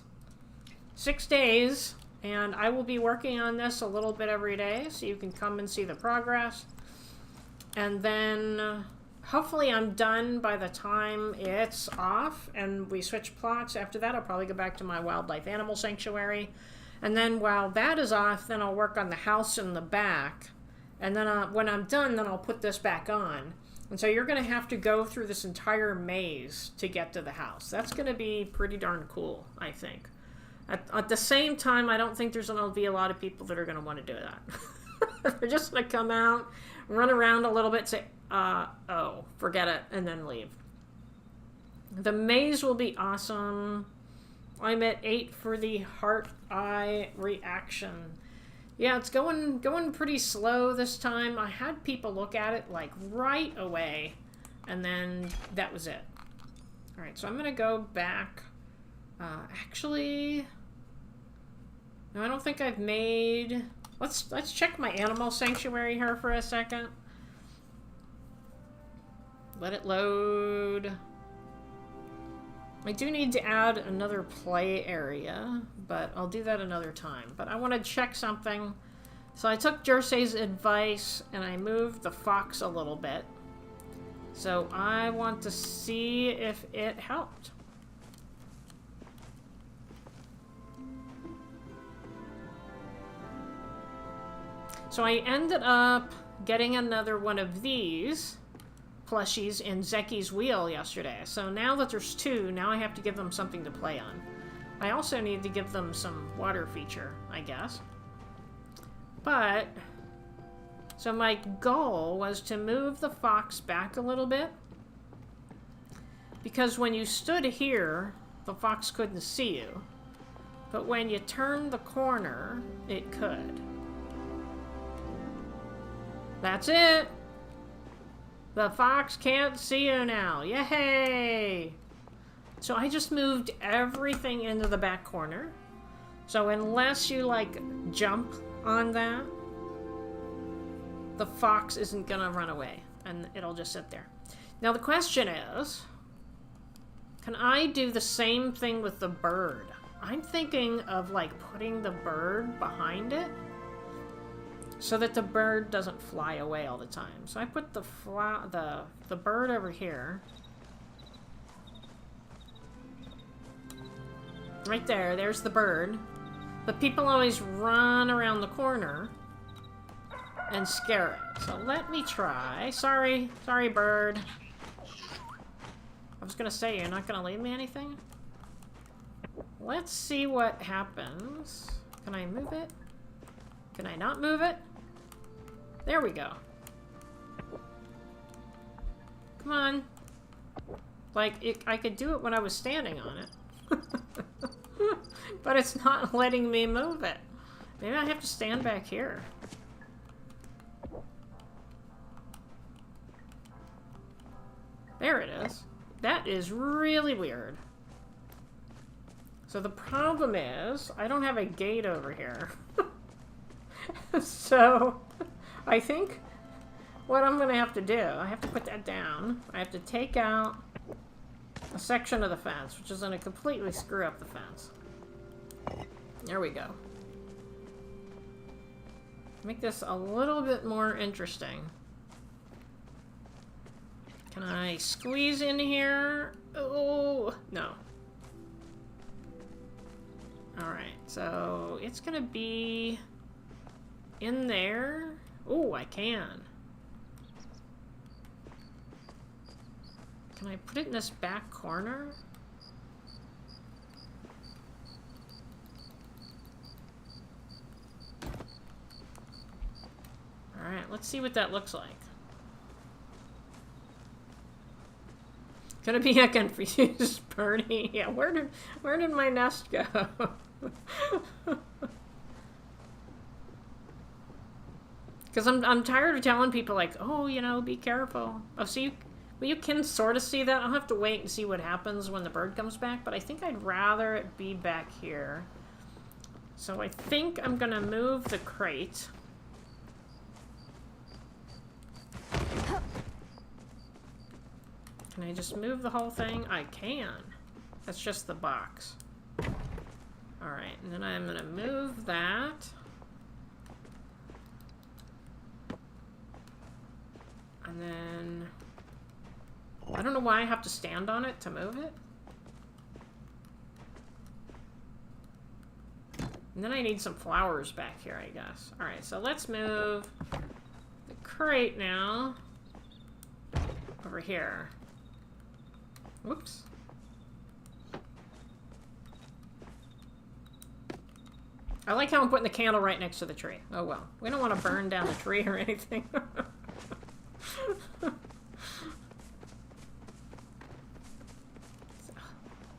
[SPEAKER 1] 6 days. And I will be working on this a little bit every day. So you can come and see the progress. And then hopefully I'm done by the time it's off. And we switch plots. After that, I'll probably go back to my wildlife animal sanctuary. And then while that is off, then I'll work on the house in the back. And then when I'm done, then I'll put this back on. And so you're going to have to go through this entire maze to get to the house. That's going to be pretty darn cool, I think. At the same time, I don't think there's going to be a lot of people that are going to want to do that. They're just going to come out, run around a little bit, say, oh, forget it, and then leave. The maze will be awesome. I'm at 8 for the heart-eye reaction. Yeah, it's going pretty slow this time. I had people look at it like right away, and then that was it. All right, so I'm gonna go back. Actually, no, I don't think I've made. Let's check my animal sanctuary here for a second. Let it load. I do need to add another play area, but I'll do that another time. But I want to check something. So I took Jersey's advice and I moved the fox a little bit. So I want to see if it helped. So I ended up getting another one of these plushies in Zeki's wheel yesterday. So now that there's two, now I have to give them something to play on. I also need to give them some water feature, I guess. But, so my goal was to move the fox back a little bit. Because when you stood here, the fox couldn't see you. But when you turned the corner, it could. That's it! The fox can't see you now. Yay! So I just moved everything into the back corner. So unless you, like, jump on that, the fox isn't gonna run away. And it'll just sit there. Now the question is, can I do the same thing with the bird? I'm thinking of, like, putting the bird behind it so that the bird doesn't fly away all the time. So I put the bird over here. Right there, there's the bird. But people always run around the corner and scare it. So let me try. Sorry, bird. I was gonna say, you're not gonna leave me anything? Let's see what happens. Can I move it? Can I not move it? There we go. Come on. Like, I could do it when I was standing on it. But it's not letting me move it. Maybe I have to stand back here. There it is. That is really weird. So the problem is, I don't have a gate over here. So, I think what I'm going to have to do, I have to put that down. I have to take out a section of the fence, which is going to completely screw up the fence. There we go. Make this a little bit more interesting. Can I squeeze in here? Oh, no. Alright, so it's going to be in there. Oh, I can. Can I put it in this back corner? Alright, let's see what that looks like. Gonna be a confused birdie. Yeah, where did my nest go? Because I'm tired of telling people, like, oh, you know, be careful. Oh, so you can sort of see that. I'll have to wait and see what happens when the bird comes back, but I think I'd rather it be back here. So I think I'm gonna move the crate. Can I just move the whole thing? I can. That's just the box. Alright, and then I'm gonna move that. And then... I don't know why I have to stand on it to move it. And then I need some flowers back here, I guess. Alright, so let's move the crate now over here. Whoops. I like how I'm putting the candle right next to the tree. Oh well. We don't want to burn down the tree or anything.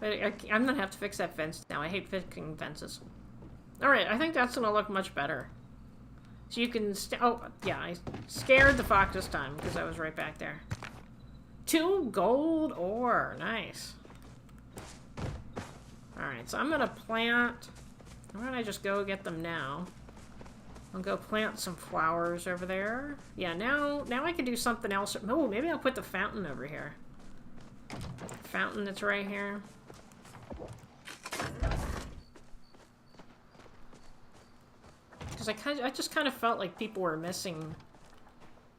[SPEAKER 1] I'm gonna have to fix that fence now. I hate fixing fences. Alright, I think that's gonna look much better. So you can oh, yeah, I scared the fox this time because I was right back there. 2 gold ore. Nice. Alright, so I'm gonna plant... Why don't I just go get them now? I'll go plant some flowers over there. Yeah, now I can do something else. Oh, maybe I'll put the fountain over here. Fountain that's right here. Because I just kind of felt like people were missing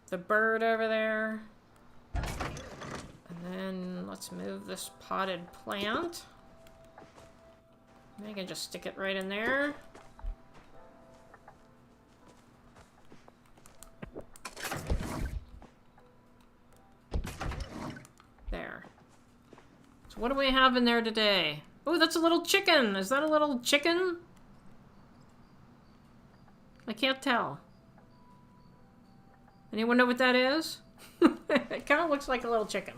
[SPEAKER 1] the bird over there. And then let's move this potted plant. I can just stick it right in there. There. So what do we have in there today? Oh, that's a little chicken. Is that a little chicken? I can't tell. Anyone know what that is? It kind of looks like a little chicken.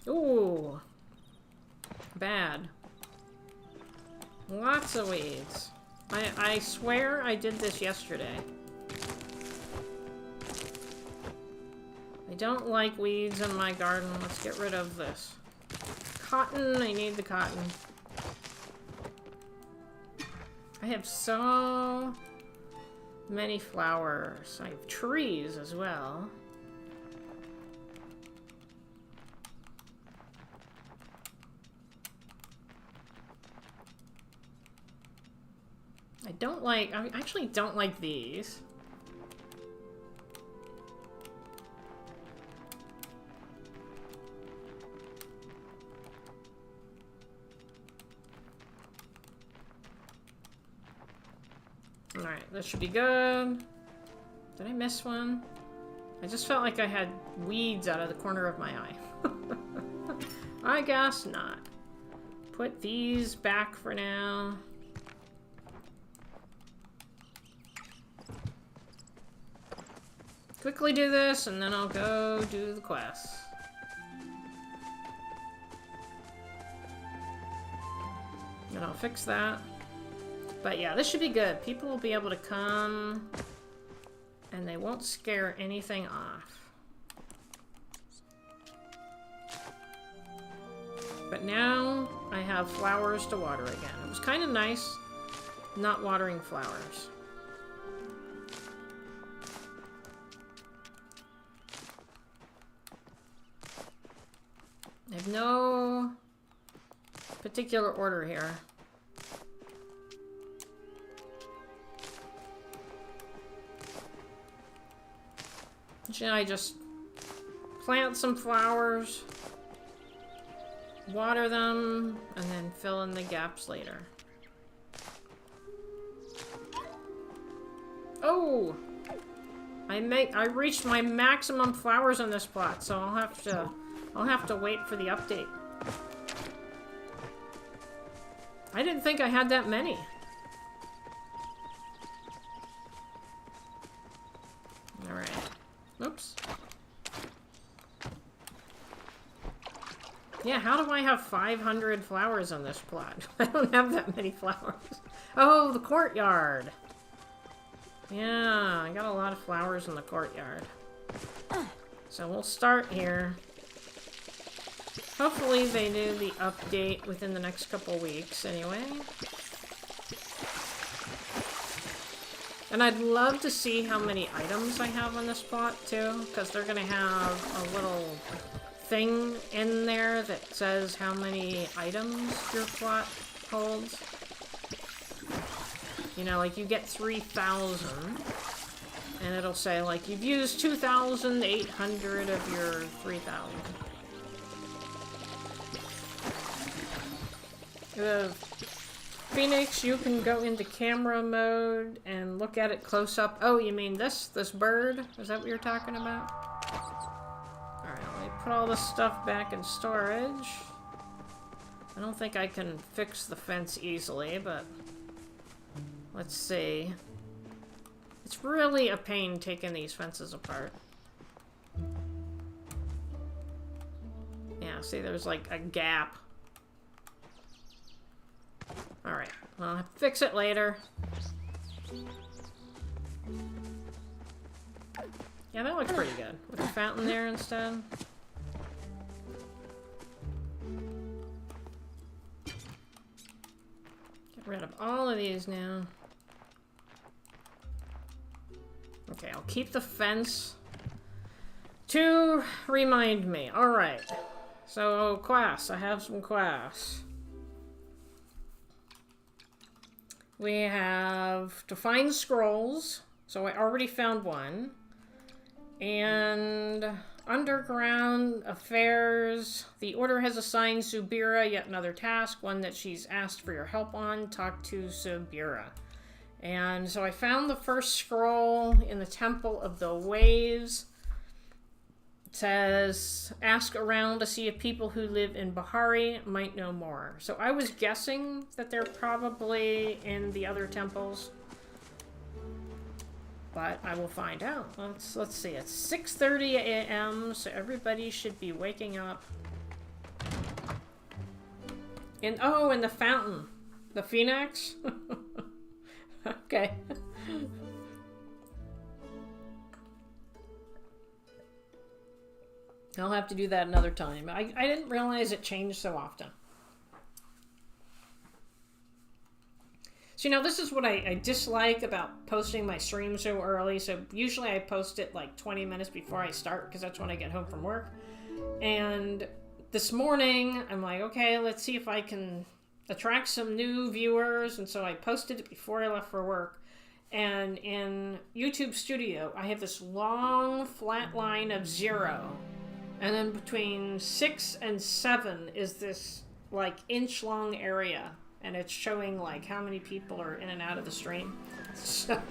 [SPEAKER 1] Ooh. Bad. Lots of weeds. I swear I did this yesterday. I don't like weeds in my garden. Let's get rid of this. Cotton, I need the cotton. I have so many flowers. I have trees as well. I actually don't like these. Alright, this should be good. Did I miss one? I just felt like I had weeds out of the corner of my eye. I guess not. Put these back for now. Quickly do this, and then I'll go do the quest. And I'll fix that. But yeah, this should be good. People will be able to come, and they won't scare anything off. But now I have flowers to water again. It was kind of nice not watering flowers. I have no particular order here. Should I just plant some flowers, water them, and then fill in the gaps later? Oh! I reached my maximum flowers on this plot, so I'll have to wait for the update. I didn't think I had that many. Alright. Oops. Yeah, how do I have 500 flowers on this plot? I don't have that many flowers. Oh, the courtyard. Yeah, I got a lot of flowers in the courtyard. So we'll start here. Hopefully they do the update within the next couple weeks anyway. And I'd love to see how many items I have on this plot too, because they're gonna have a little thing in there that says how many items your plot holds. You know, like you get 3,000, and it'll say like you've used 2,800 of your 3,000. Phoenix, you can go into camera mode and look at it close up. Oh, you mean this bird? Is that what you're talking about? Alright, let me put all this stuff back in storage. I don't think I can fix the fence easily, but let's see. It's really a pain taking these fences apart. Yeah, see, there's like a gap. Alright, well, I'll fix it later. Yeah, that looks pretty good. With the fountain there instead. Get rid of all of these now. Okay, I'll keep the fence to remind me. Alright. So, quests. I have some quests. We have to find scrolls. So I already found one. And underground affairs. The order has assigned Subira yet another task, one that she's asked for your help on. Talk to Subira. And so I found the first scroll in the Temple of the Waves. It says, ask around to see if people who live in Bahari might know more. So I was guessing that they're probably in the other temples. But I will find out. Let's see. It's 6:30 a.m. so everybody should be waking up. In the fountain, the Phoenix. Okay. I'll have to do that another time. I didn't realize it changed so often. So, this is what I dislike about posting my stream so early. So, usually I post it like 20 minutes before I start because that's when I get home from work. And this morning, I'm like, okay, let's see if I can attract some new viewers. And so I posted it before I left for work. And in YouTube Studio, I have this long flat line of 0. And then between 6 and 7 is this like inch-long area. And it's showing like how many people are in and out of the stream. So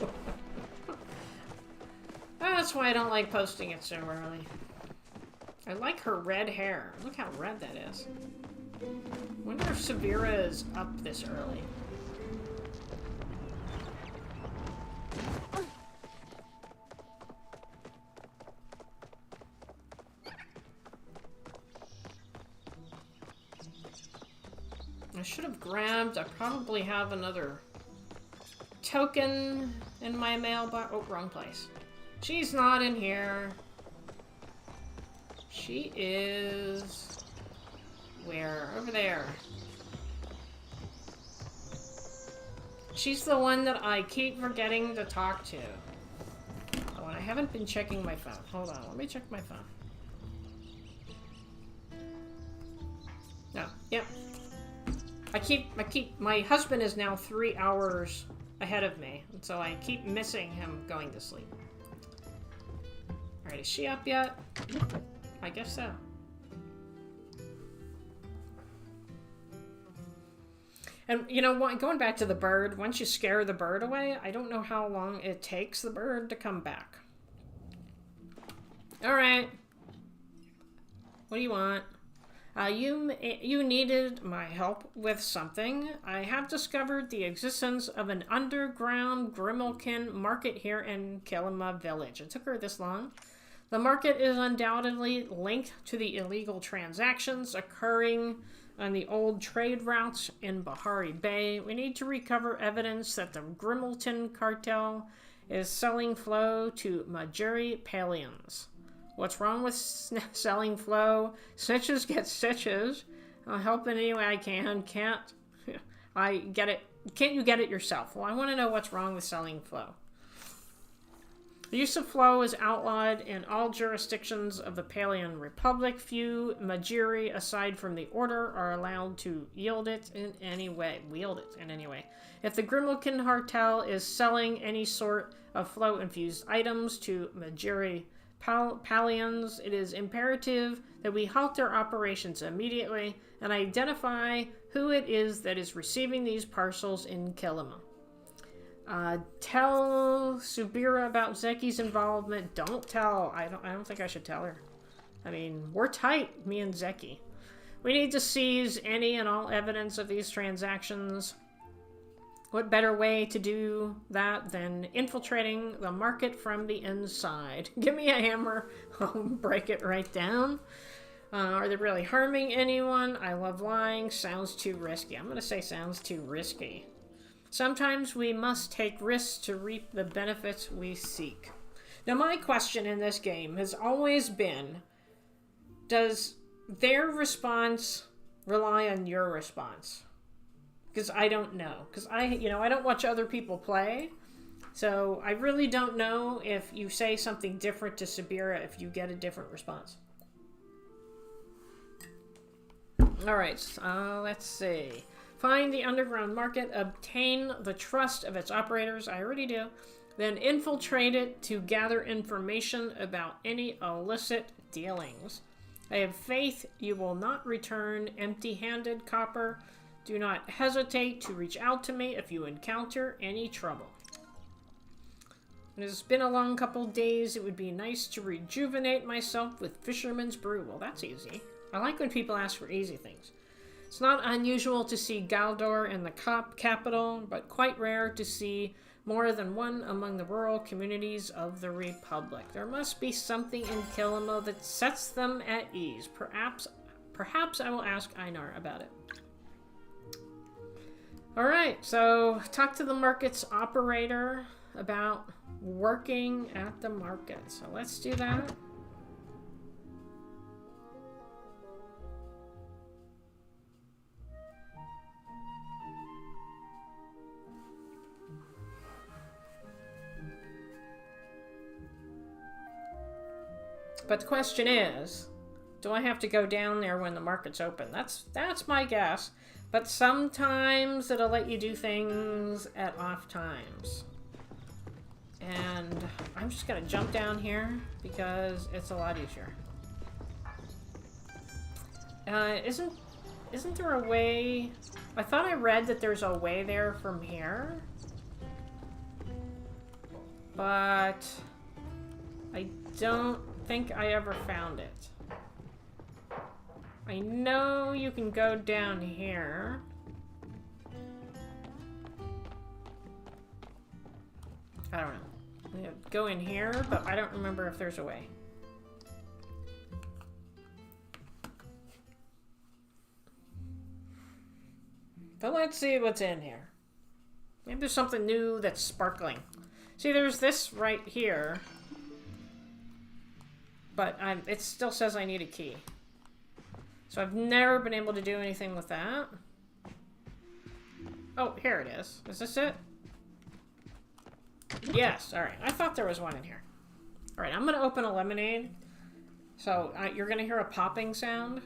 [SPEAKER 1] that's why I don't like posting it so early. I like her red hair. Look how red that is. Wonder if Subira is up this early. I should have grabbed, I probably have another token in my mailbox. Oh, wrong place. She's not in here. She is... where? Over there. She's the one that I keep forgetting to talk to. Oh, and I haven't been checking my phone. Hold on, let me check my phone. No, yep. My husband is now 3 hours ahead of me, and so I keep missing him going to sleep. Alright, is she up yet? I guess so. And, going back to the bird, once you scare the bird away, I don't know how long it takes the bird to come back. Alright. What do you want? You needed my help with something. I have discovered the existence of an underground Grimalkin market here in Kilima village. It took her this long. The market is undoubtedly linked to the illegal transactions occurring on the old trade routes in Bahari Bay. We need to recover evidence that the Grimalkin cartel is selling flow to Majuri Palians. What's wrong with selling flow? Snitches get stitches. I'll help in any way I can. Can't I get it? Can't you get it yourself? Well, I want to know what's wrong with selling flow. The use of flow is outlawed in all jurisdictions of the Palian Republic. Few Majiri, aside from the Order, are allowed to wield it in any way. If the Grimalkin cartel is selling any sort of flow-infused items to Majiri Palians, it is imperative that we halt their operations immediately and identify who it is that is receiving these parcels in Kilima. Tell Subira about Zeki's involvement. Don't tell. I don't think I should tell her. I mean, we're tight, me and Zeki. We need to seize any and all evidence of these transactions. What better way to do that than infiltrating the market from the inside? Give me a hammer. I'll break it right down. Are they really harming anyone? I love lying. Sounds too risky. I'm going to say sounds too risky. Sometimes we must take risks to reap the benefits we seek. Now, my question in this game has always been, does their response rely on your response? Because I don't know. Because I don't watch other people play. So I really don't know if you say something different to Subira if you get a different response. Alright, let's see. Find the underground market, obtain the trust of its operators, I already do, then infiltrate it to gather information about any illicit dealings. I have faith you will not return empty-handed, Copper. Do not hesitate to reach out to me if you encounter any trouble. It's been a long couple days. It would be nice to rejuvenate myself with Fisherman's Brew. Well, that's easy. I like when people ask for easy things. It's not unusual to see Galdor in the capital, but quite rare to see more than one among the rural communities of the Republic. There must be something in Kilimo that sets them at ease. Perhaps I will ask Einar about it. Alright, so talk to the market's operator about working at the market. So let's do that. But the question is, do I have to go down there when the market's open? That's my guess. But sometimes it'll let you do things at off times. And I'm just gonna jump down here because it's a lot easier. Isn't there a way? I thought I read that there's a way there from here. But I don't think I ever found it. I know you can go down here. I don't know. I'm gonna go in here, but I don't remember if there's a way. But let's see what's in here. Maybe there's something new that's sparkling. See, there's this right here. But it still says I need a key. So I've never been able to do anything with that. Oh, here it is. Is this it? Yes, alright. I thought there was one in here. Alright, I'm going to open a lemonade. So you're going to hear a popping sound.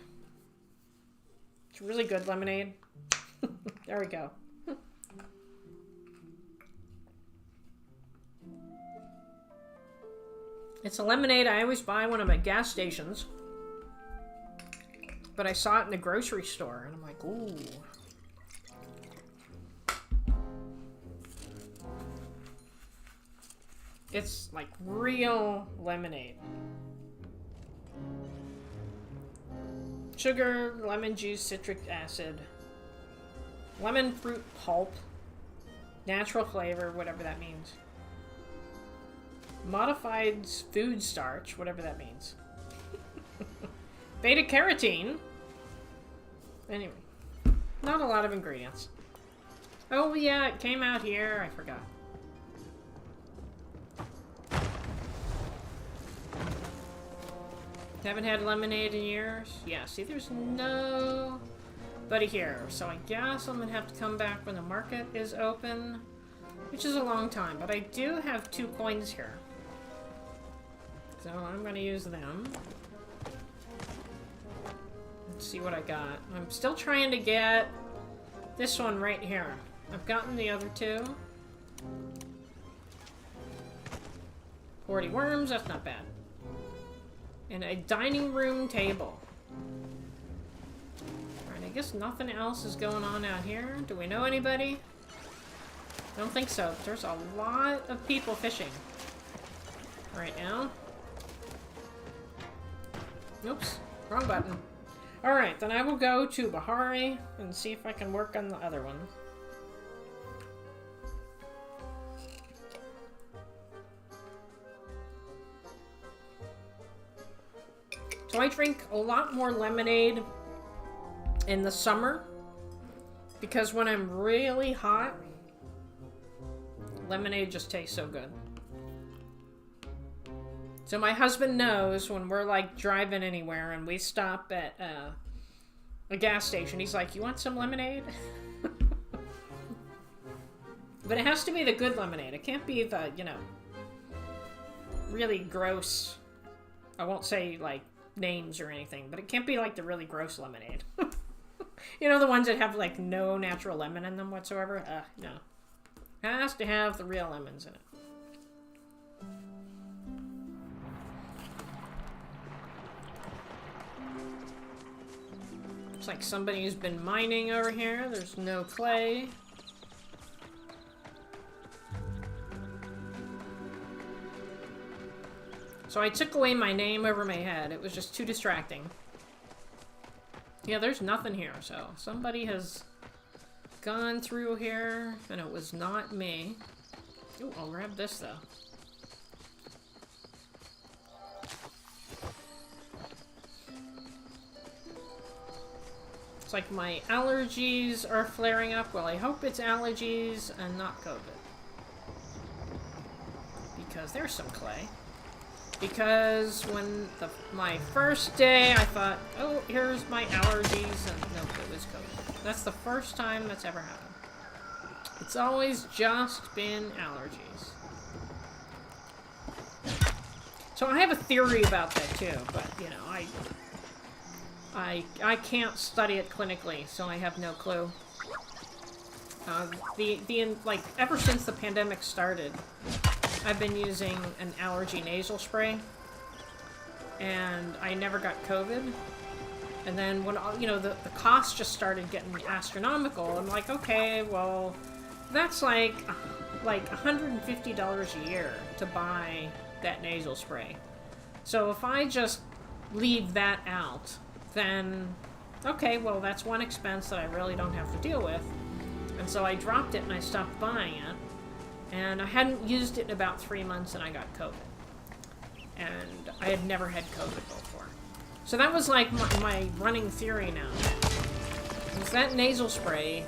[SPEAKER 1] It's really good lemonade. There we go. It's a lemonade I always buy when I'm at gas stations. But I saw it in the grocery store, and I'm like, ooh. It's like real lemonade. Sugar, lemon juice, citric acid, lemon fruit pulp, natural flavor, whatever that means. Modified food starch, whatever that means. Beta carotene. Anyway, not a lot of ingredients. Oh yeah, it came out here. I forgot. Haven't had lemonade in years. Yeah, see, there's nobody here. So I guess I'm gonna have to come back when the market is open, which is a long time. But I do have 2 coins here. So I'm gonna use them. Let's see what I got. I'm still trying to get this one right here. I've gotten the other 2. 40 worms, that's not bad. And a dining room table. Alright, I guess nothing else is going on out here. Do we know anybody? Don't think so. There's a lot of people fishing right now. Oops, wrong button. Alright, then I will go to Bahari and see if I can work on the other one. So I drink a lot more lemonade in the summer because when I'm really hot, lemonade just tastes so good. So my husband knows when we're like driving anywhere and we stop at a gas station, he's like, "You want some lemonade?" But it has to be the good lemonade. It can't be the, you know, really gross. I won't say like names or anything, but it can't be like the really gross lemonade. You know, the ones that have, like, no natural lemon in them whatsoever? No. It has to have the real lemons in it. Looks like somebody's been mining over here. There's no clay. So I took away my name over my head. It was just too distracting. Yeah, there's nothing here, so somebody has gone through here, and it was not me. Ooh, I'll grab this, though. It's like my allergies are flaring up. Well, I hope it's allergies and not COVID. Because there's some clay. Because when my first day, I thought, oh, here's my allergies, and no, it was COVID. That's the first time that's ever happened. It's always just been allergies. So I have a theory about that too, but you know, I can't study it clinically, so I have no clue. Like ever since the pandemic started, I've been using an allergy nasal spray, and I never got COVID. And then when, you know, the cost just started getting astronomical, I'm like, okay, well, that's like $150 a year to buy that nasal spray. So if I just leave that out, then, okay, well, that's one expense that I really don't have to deal with. And so I dropped it and I stopped buying it. And I hadn't used it in about 3 months and I got COVID. And I had never had COVID before. So that was like my running theory now. Is that nasal spray,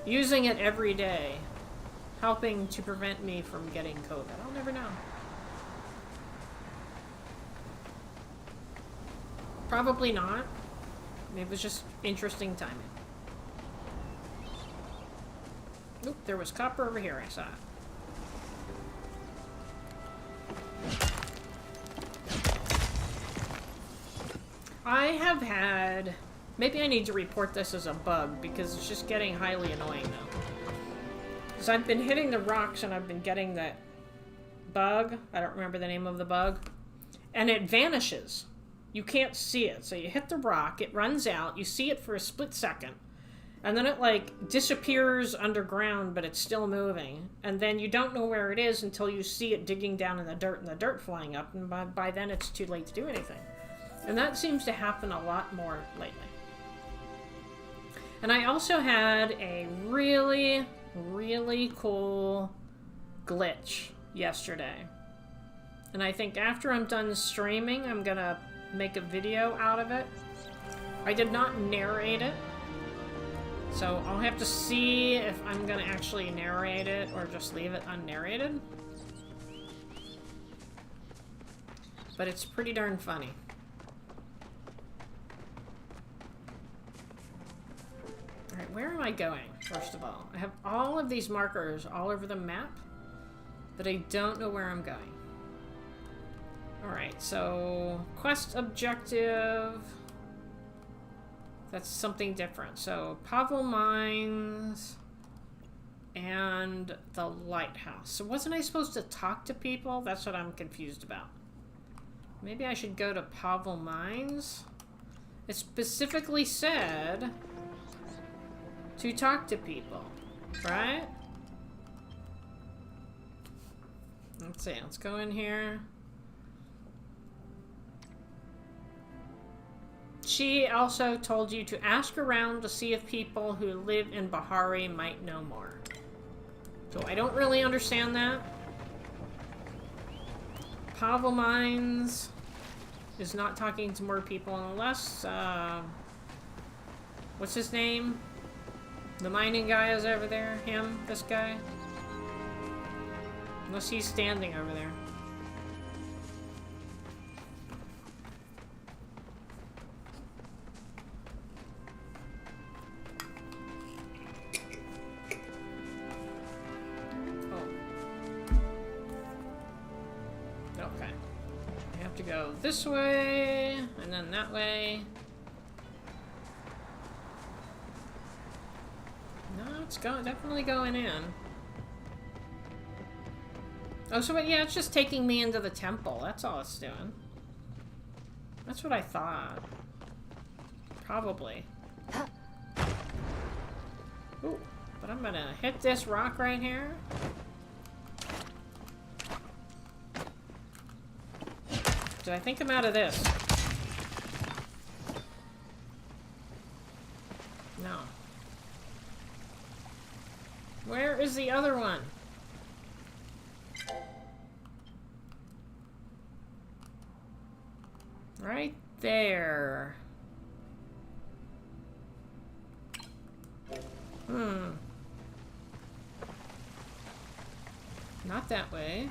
[SPEAKER 1] using it every day, helping to prevent me from getting COVID? I'll never know. Probably not. It was just interesting timing. Oop, there was copper over here, I saw it. I have had... Maybe I need to report this as a bug, because it's just getting highly annoying now. Because I've been hitting the rocks and I've been getting that bug. I don't remember the name of the bug. And it vanishes. You can't see it. So you hit the rock, it runs out, you see it for a split second. And then it, like, disappears underground, but it's still moving. And then you don't know where it is until you see it digging down in the dirt and the dirt flying up. And by then it's too late to do anything. And that seems to happen a lot more lately. And I also had a really, really cool glitch yesterday. And I think after I'm done streaming, I'm gonna make a video out of it. I did not narrate it. So I'll have to see if I'm gonna actually narrate it or just leave it unnarrated. But it's pretty darn funny. Alright, where am I going, first of all? I have all of these markers all over the map, but I don't know where I'm going. Alright, so quest objective. That's something different. So Pavel Mines and the lighthouse. So wasn't I supposed to talk to people? That's what I'm confused about. Maybe I should go to Pavel Mines? It specifically said to talk to people, right? Let's see, let's go in here. She also told you to ask around to see if people who live in Bahari might know more. So I don't really understand that. Pavel Mines is not talking to more people unless, what's his name? The mining guy is over there. Him, this guy. Unless he's standing over there. Go this way, and then that way. it's definitely going in. Oh, so yeah, it's just taking me into the temple. That's all it's doing. That's what I thought. Probably. Ooh, but I'm gonna hit this rock right here. Did I think I'm out of this? No. Where is the other one? Right there. Not that way.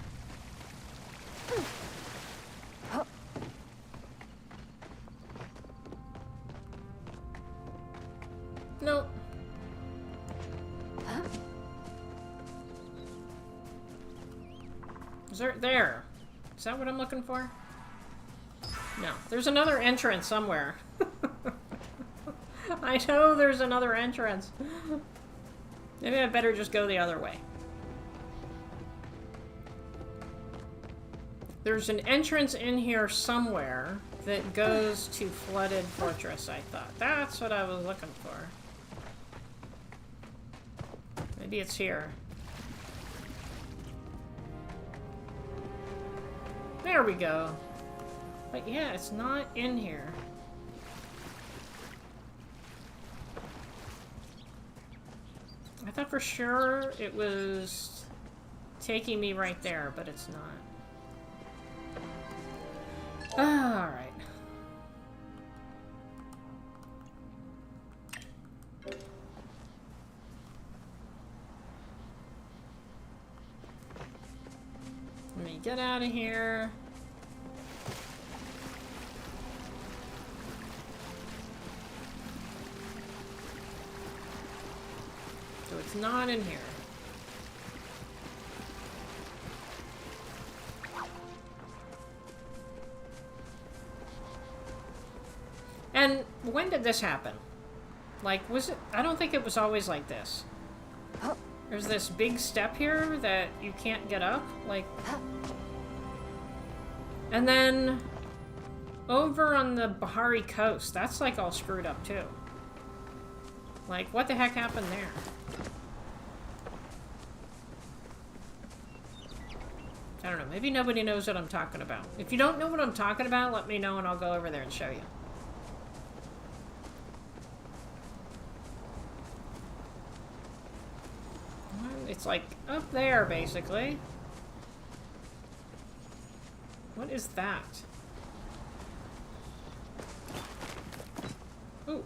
[SPEAKER 1] Nope. Is there? Is that what I'm looking for? No. There's another entrance somewhere. I know there's another entrance. Maybe I better just go the other way. There's an entrance in here somewhere that goes to Flooded Fortress, I thought. That's what I was looking for. Maybe it's here. There we go. But yeah, it's not in here. I thought for sure it was taking me right there, but it's not. Alright. Let me get out of here. So it's not in here. And when did this happen? Like, was it... I don't think it was always like this. There's this big step here that you can't get up. Like... And then... over on the Bahari coast, that's like all screwed up too. Like, what the heck happened there? I don't know. Maybe nobody knows what I'm talking about. If you don't know what I'm talking about, let me know and I'll go over there and show you. It's like up there, basically. What is that? Ooh.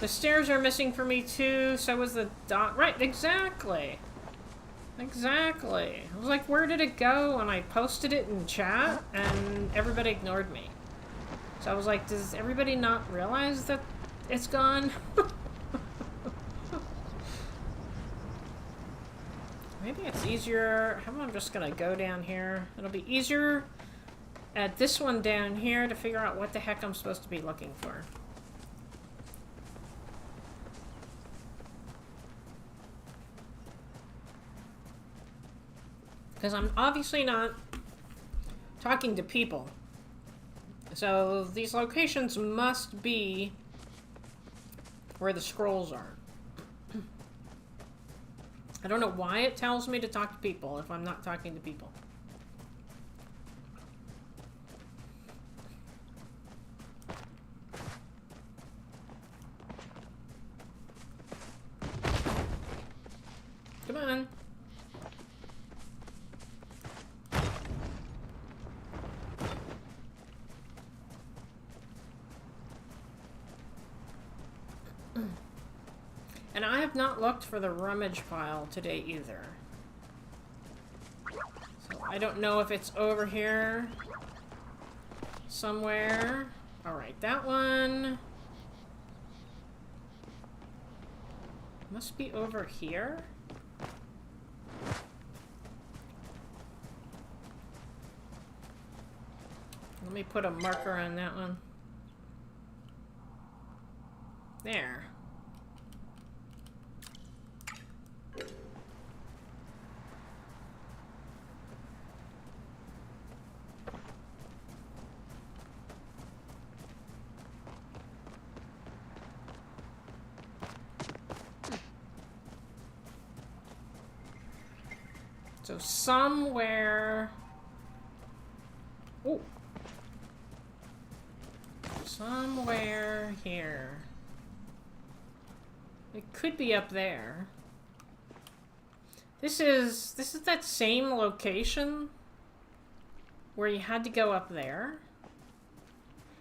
[SPEAKER 1] The stairs are missing for me too, so was the dot. Right, exactly. Exactly. I was like, where did it go? And I posted it in chat, and everybody ignored me. So I was like, does everybody not realize that it's gone? Maybe it's easier. How about I'm just gonna go down here? It'll be easier at this one down here to figure out what the heck I'm supposed to be looking for. Because I'm obviously not talking to people. So these locations must be where the scrolls are. I don't know why it tells me to talk to people if I'm not talking to people. Come on. And I have not looked for the rummage pile today either. So I don't know if it's over here somewhere. Alright, that one must be over here. Let me put a marker on that one. There. So somewhere... Oh! Somewhere here. It could be up there. This is that same location where you had to go up there.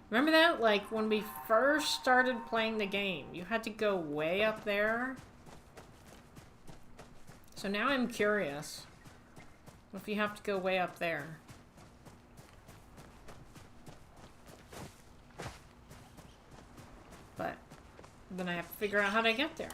[SPEAKER 1] Remember that? Like when we first started playing the game, you had to go way up there. So now I'm curious if you have to go way up there. But then I have to figure out how to get there.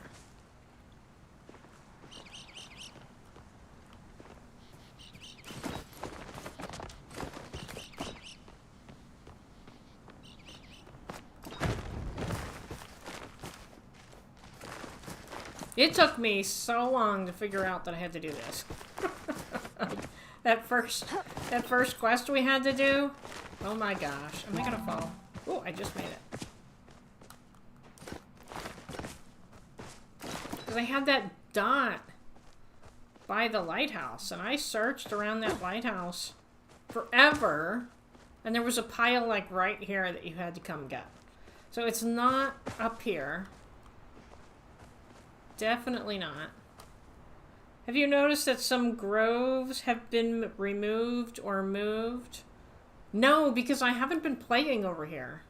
[SPEAKER 1] It took me so long to figure out that I had to do this. that first quest we had to do. Oh my gosh. Am I gonna fall? Oh, I just made it. Because I had that dot by the lighthouse, and I searched around that lighthouse forever, and there was a pile like right here that you had to come get. So it's not up here. Definitely not. Have you noticed that some groves have been removed or moved? No, because I haven't been playing over here.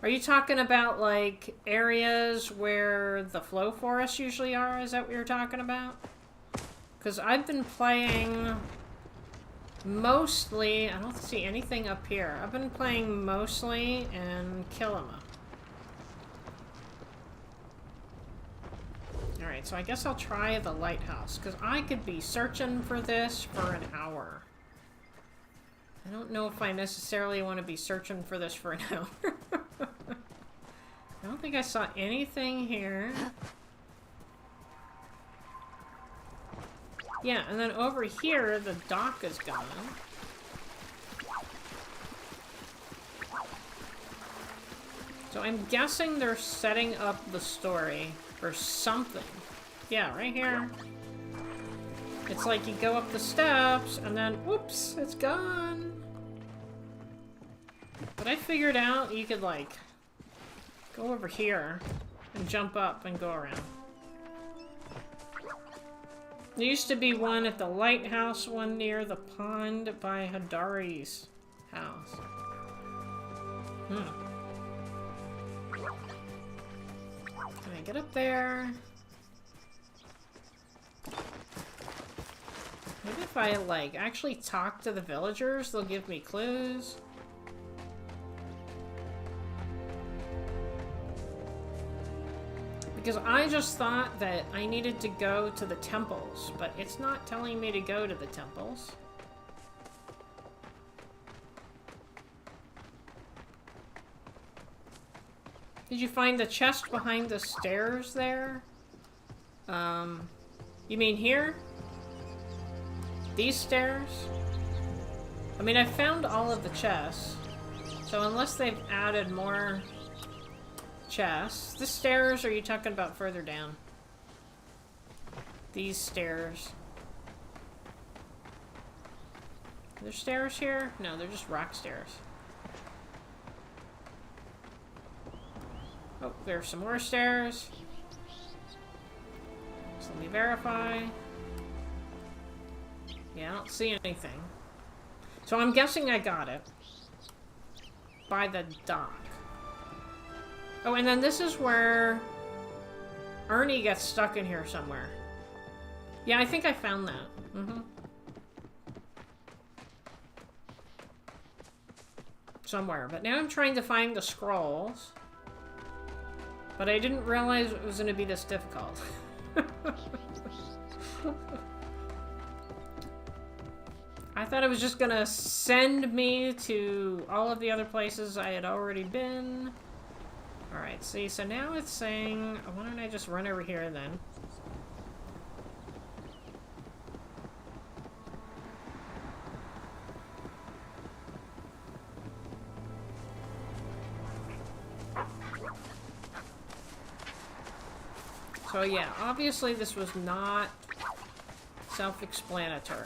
[SPEAKER 1] Are you talking about, like, areas where the flow forests usually are? Is that what you're talking about? Because I've been playing mostly... I don't see anything up here. I've been playing mostly in Kilima. Alright, so I guess I'll try the lighthouse, because I could be searching for this for an hour. I don't know if I necessarily want to be searching for this for an hour. I don't think I saw anything here. Yeah, and then over here, the dock is gone. So I'm guessing they're setting up the story or something. Yeah, right here. It's like you go up the steps and then, whoops, it's gone. But I figured out you could like go over here and jump up and go around. There used to be one at the lighthouse, one near the pond by Hadari's house. Can I get up there? Maybe if I, like, actually talk to the villagers, they'll give me clues. Because I just thought that I needed to go to the temples, but it's not telling me to go to the temples. Did you find the chest behind the stairs there? You mean here? These stairs? I mean, I found all of the chests. So unless they've added more chests. The stairs, or are you talking about further down? These stairs. Are there stairs here? No, they're just rock stairs. Oh, there's some more stairs. So let me verify. Yeah, I don't see anything. So I'm guessing I got it. By the dock. Oh, and then this is where Ernie gets stuck in here somewhere. Yeah, I think I found that. Mm-hmm. Somewhere. But now I'm trying to find the scrolls. But I didn't realize it was going to be this difficult. I thought it was just going to send me to all of the other places I had already been. Alright, see, so now it's saying... Why don't I just run over here then? So yeah, obviously this was not Self-explanatory.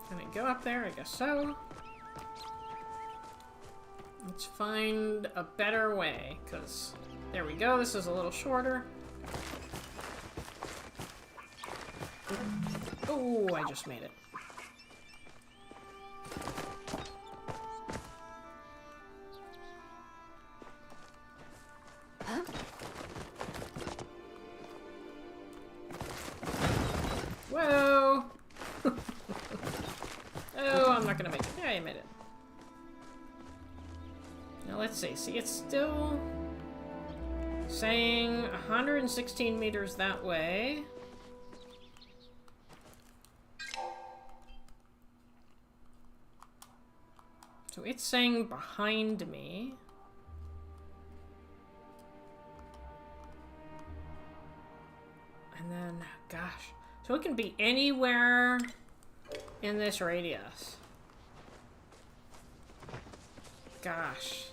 [SPEAKER 1] Can I go up there? I guess so. Let's find a better way, because there we go. This is a little shorter. Oh, I just made it.
[SPEAKER 2] Huh?
[SPEAKER 1] Whoa! Oh, I'm not gonna make it. Yeah, I made it. Now let's see. See, it's still saying 116 meters that way. So it's saying behind me. And then, gosh. So it can be anywhere in this radius. Gosh.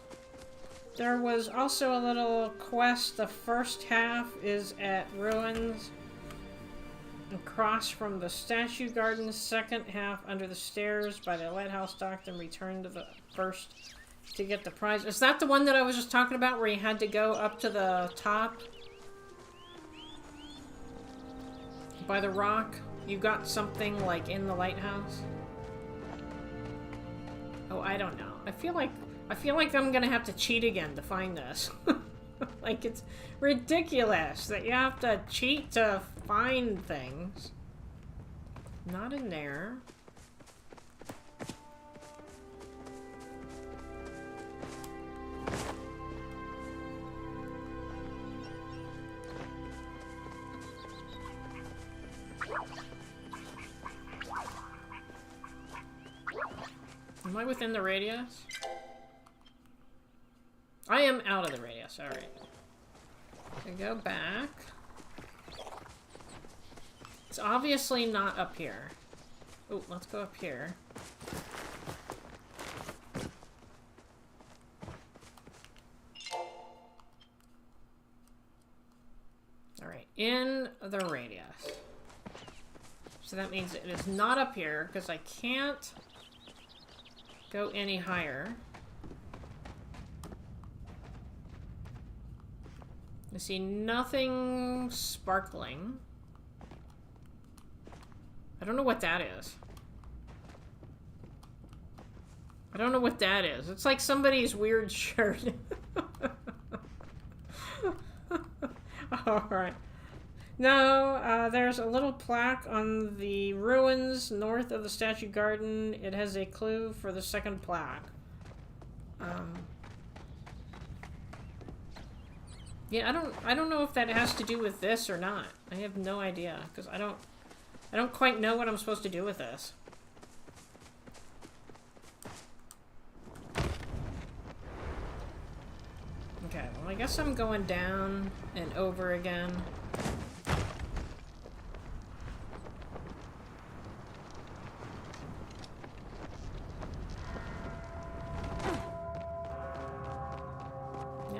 [SPEAKER 1] There was also a little quest. The first half is at ruins across from the statue garden. Second half under the stairs by the lighthouse dock, then return to the first to get the prize. Is that the one that I was just talking about where you had to go up to the top? By the rock? You got something like in the lighthouse? Oh, I don't know. I feel like I'm gonna have to cheat again to find this. Like, it's ridiculous that you have to cheat to find things. Not in there. Am I within the radius? I am out of the radius, alright. So go back. It's obviously not up here. Oh, let's go up here. Alright, in the radius. So that means it is not up here, because I can't go any higher. I see nothing sparkling. I don't know what that is. I don't know what that is. It's like somebody's weird shirt. Alright. No, there's a little plaque on the ruins north of the statue garden. It has a clue for the second plaque. Yeah, I don't know if that has to do with this or not. I have no idea, because I don't quite know what I'm supposed to do with this. Okay, well, I guess I'm going down and over again.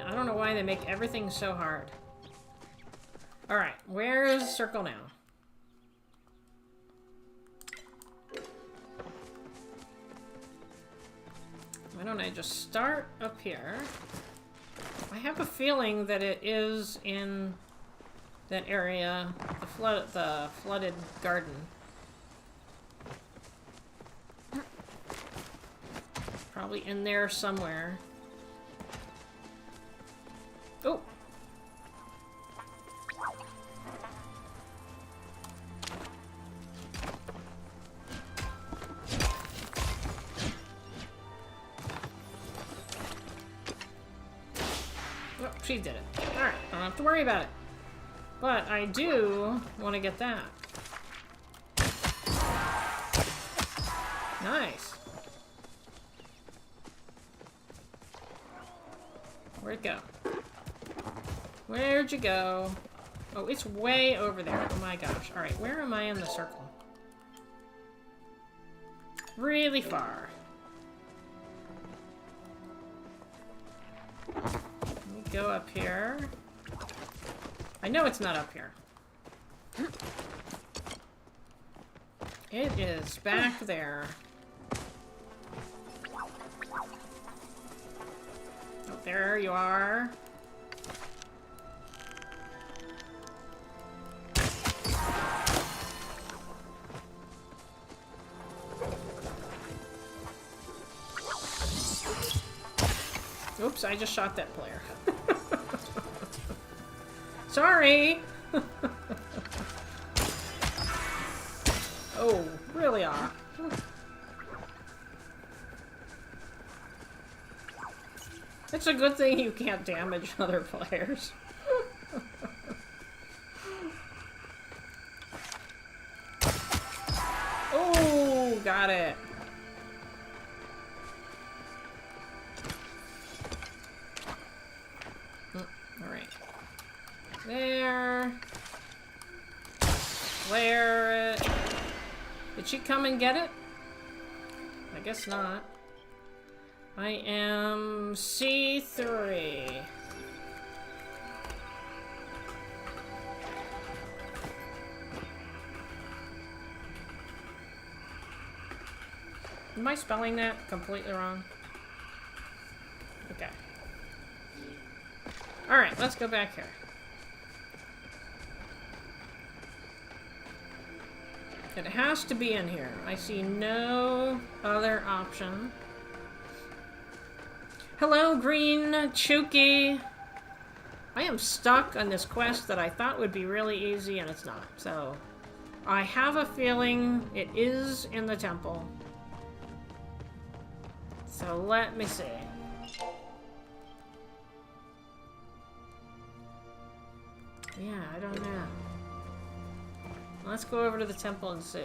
[SPEAKER 1] I don't know why they make everything so hard. Alright, where is the circle now? Why don't I just start up here? I have a feeling that it is in that area, the flooded garden. Probably in there somewhere. Oh! Oh, she did it. Alright, don't have to worry about it. But I do want to get that. Nice. Where'd it go? Where'd you go? Oh, it's way over there. Oh my gosh. Alright, where am I in the circle? Really far. Let me go up here. I know it's not up here. It is back there. Oh, there you are. Oops, I just shot that player. Sorry! Oh, really off. It's a good thing you can't damage other players. Oh, got it. Alright. There. Flare it. Did she come and get it? I guess not. I am C3. Am I spelling that completely wrong? Okay. Alright, let's go back here. It has to be in here. I see no other option. Hello, Green Chuki. I am stuck on this quest that I thought would be really easy, and it's not. So, I have a feeling it is in the temple. So, let me see. Yeah, I don't know. Let's go over to the temple and see.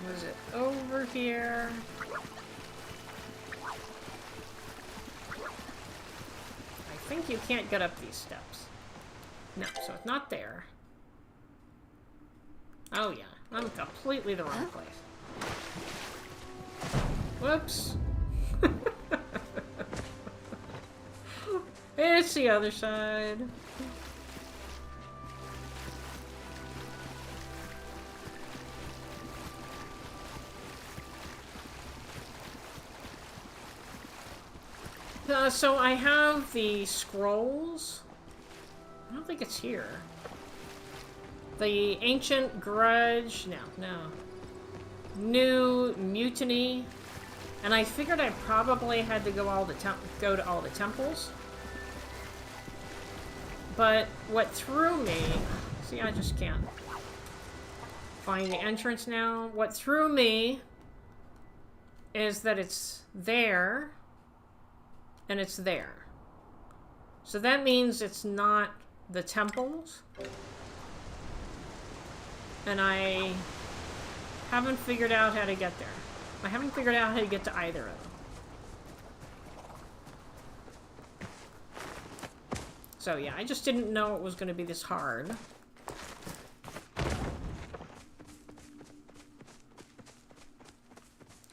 [SPEAKER 1] Was it over here? I think you can't get up these steps. No, so it's not there. Oh yeah, I'm completely the wrong place. Whoops. It's the other side. So I have the scrolls. I don't think it's here. The Ancient Grudge. No. New Mutiny. And I figured I probably had to go to all the temples. But what threw me... See, I just can't find the entrance now. What threw me is that it's there, and it's there. So that means it's not the temples. And I haven't figured out how to get there. I haven't figured out how to get to either of them. So yeah, I just didn't know it was going to be this hard.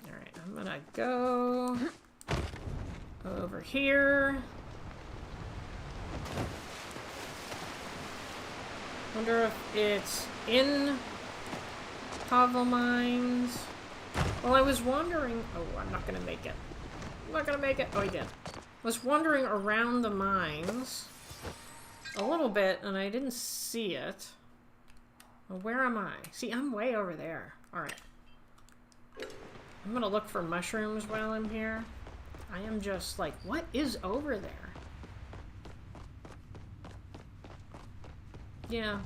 [SPEAKER 1] Alright, I'm gonna go over here. Wonder if it's in Pavel Mines. Well, I was wondering... Oh, I'm not gonna make it. I'm not gonna make it. Oh, I did. I was wandering around the mines a little bit, and I didn't see it. Well, where am I? See, I'm way over there. Alright. I'm gonna look for mushrooms while I'm here. I am just like, what is over there? Yeah.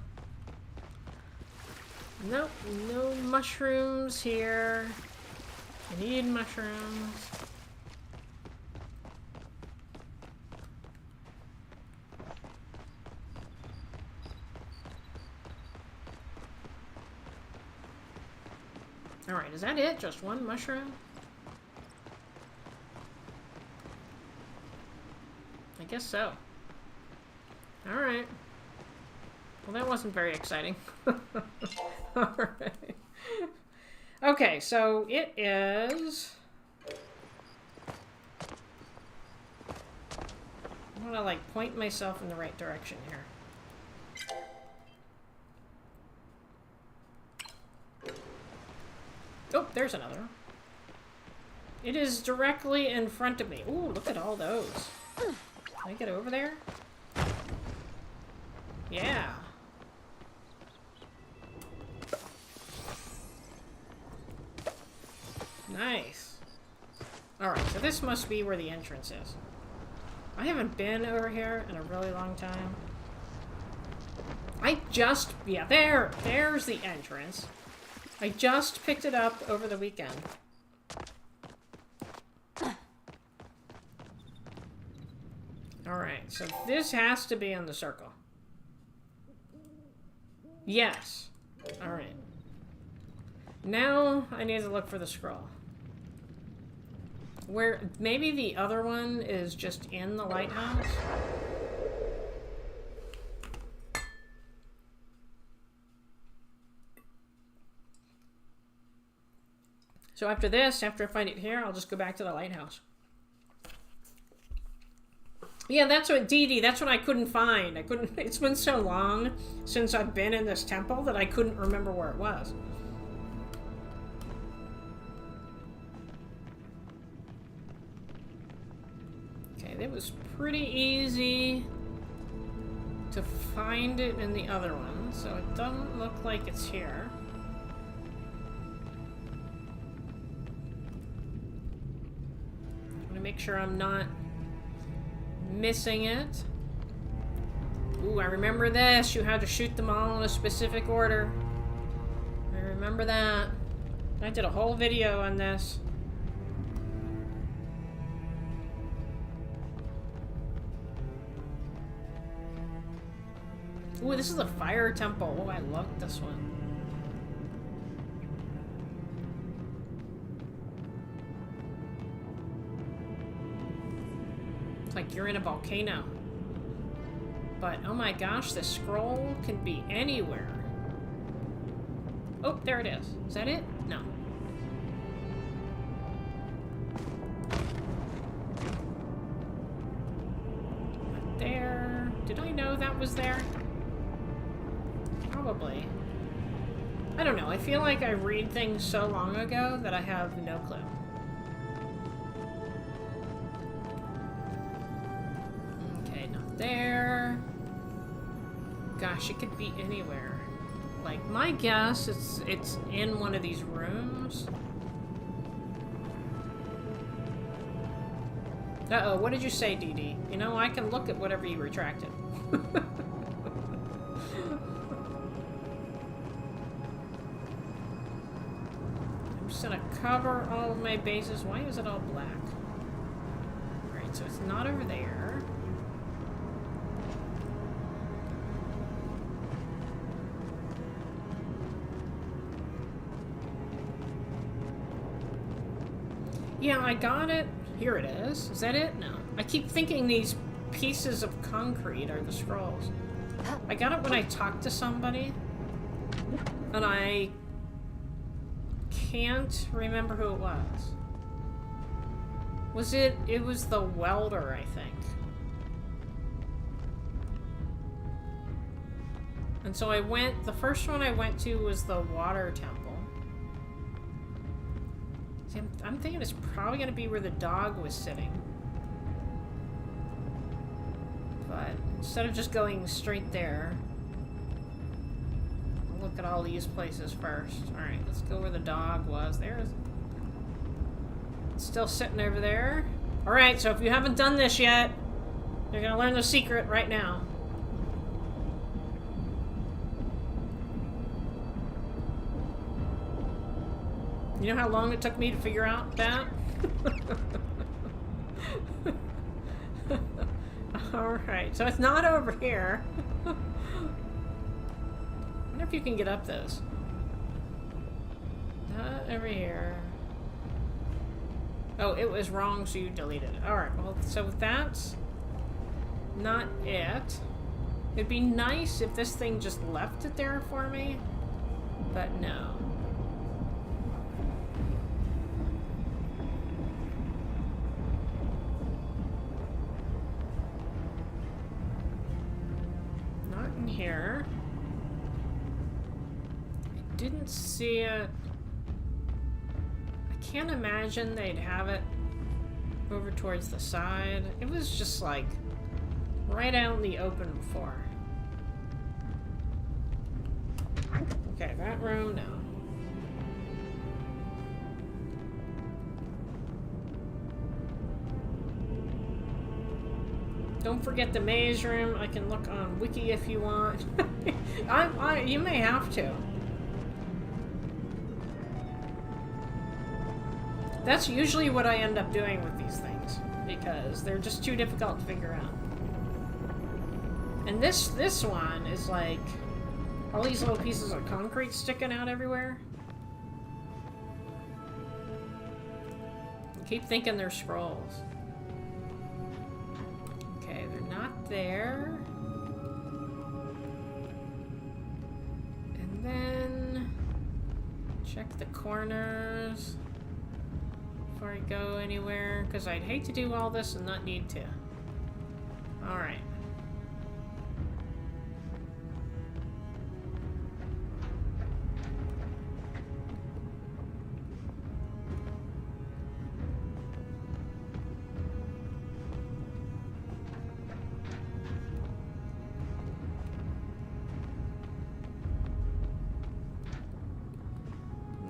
[SPEAKER 1] Nope, no mushrooms here. I need mushrooms. Alright, is that it? Just one mushroom? I guess so. Alright. Well, that wasn't very exciting. Alright. Okay, so it is... I want to, like, point myself in the right direction here. Oh, there's another. It is directly in front of me. Ooh, look at all those. Can I get over there? Yeah. Nice. Alright, so this must be where the entrance is. I haven't been over here in a really long time. Yeah, there's the entrance. I just picked it up over the weekend. Alright, so this has to be in the circle. Yes. Alright. Now I need to look for the scroll. Where, maybe the other one is just in the lighthouse? So after this, after I find it here, I'll just go back to the lighthouse. Yeah, that's what, Dee Dee, that's what I couldn't find. It's been so long since I've been in this temple that I couldn't remember where it was. It was pretty easy to find it in the other one, so it doesn't look like it's here. I want to make sure I'm not missing it. Ooh, I remember this. You had to shoot them all in a specific order. I remember that. I did a whole video on this. Ooh, this is a fire temple. Oh, I love this one. It's like you're in a volcano. But, oh my gosh, the scroll can be anywhere. Oh, there it is. Is that it? No. Not there. Did I know that was there? Probably. I don't know. I feel like I read things so long ago that I have no clue. Okay, not there. Gosh, it could be anywhere. Like, my guess is it's in one of these rooms. Uh-oh, what did you say, Dee Dee? You know, I can look at whatever you retracted. I'm just gonna cover all of my bases. Why is it all black? Alright, so it's not over there. Yeah, I got it. Here it is. Is that it? No. I keep thinking these pieces of concrete are the scrolls. I got it when I talked to somebody. And I can't remember who it was. Was it? It was the welder, I think. And so I went, the first one I went to was the water temple. See, I'm thinking it's probably going to be where the dog was sitting. But instead of just going straight there, I'll look at all these places first. Alright, let's go where the dog was. There's... It's still sitting over there. Alright, so if you haven't done this yet, you're going to learn the secret right now. You know how long it took me to figure out that? Alright, so it's not over here. I wonder if you can get up those. Not over here. Oh, it was wrong, so you deleted it. Alright, well, so that's not it. It'd be nice if this thing just left it there for me, but no. Not in here. I didn't see it. I can't imagine they'd have it over towards the side. It was just like right out in the open before. Okay, that room, no. Don't forget the maze room. I can look on Wiki if you want. You may have to. That's usually what I end up doing with these things, because they're just too difficult to figure out. And this one is like all these little pieces of concrete sticking out everywhere. I keep thinking they're scrolls. Okay, they're not there. And then check the corners before I go anywhere, because I'd hate to do all this and not need to. Alright.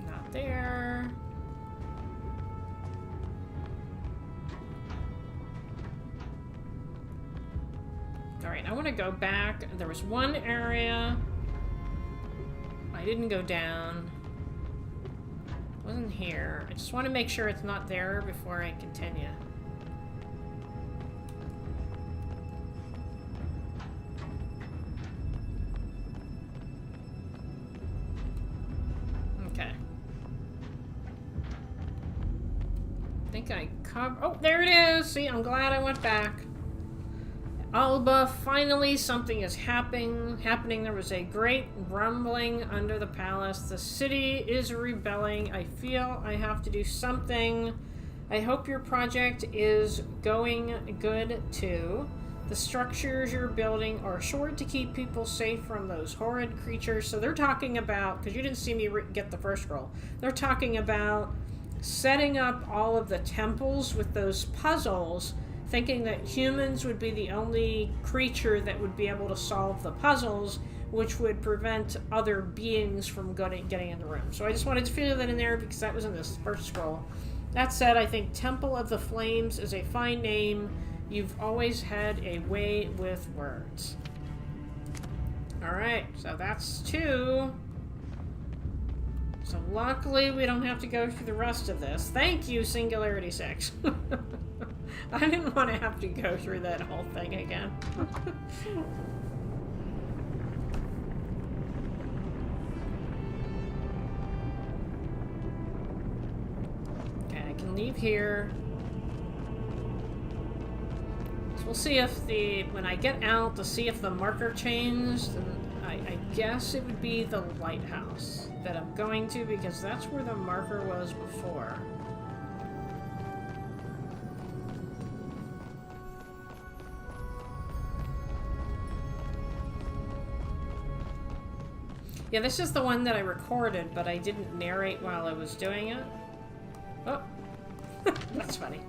[SPEAKER 1] Not there. Alright, I want to go back. There was one area I didn't go down. It wasn't here. I just want to make sure it's not there before I continue. Okay. I think I covered... Oh, there it is! See, I'm glad I went back. Alba, finally something is happening. There was a great rumbling under the palace. The city is rebelling. I feel I have to do something. I hope your project is going good too. The structures you're building are sure to keep people safe from those horrid creatures. So they're talking about, because you didn't see me get the first scroll, they're talking about setting up all of the temples with those puzzles, thinking that humans would be the only creature that would be able to solve the puzzles, which would prevent other beings from getting in the room. So I just wanted to feel that in there because that was in this first scroll. That said, I think Temple of the Flames is a fine name. You've always had a way with words. Alright, so that's 2. So luckily we don't have to go through the rest of this. Thank you, Singularity 6. I didn't want to have to go through that whole thing again. Okay, I can leave here. So we'll see if when I get out to see if the marker changed, and I guess it would be the lighthouse that I'm going to, because that's where the marker was before. Yeah, this is the one that I recorded, but I didn't narrate while I was doing it. Oh, that's funny.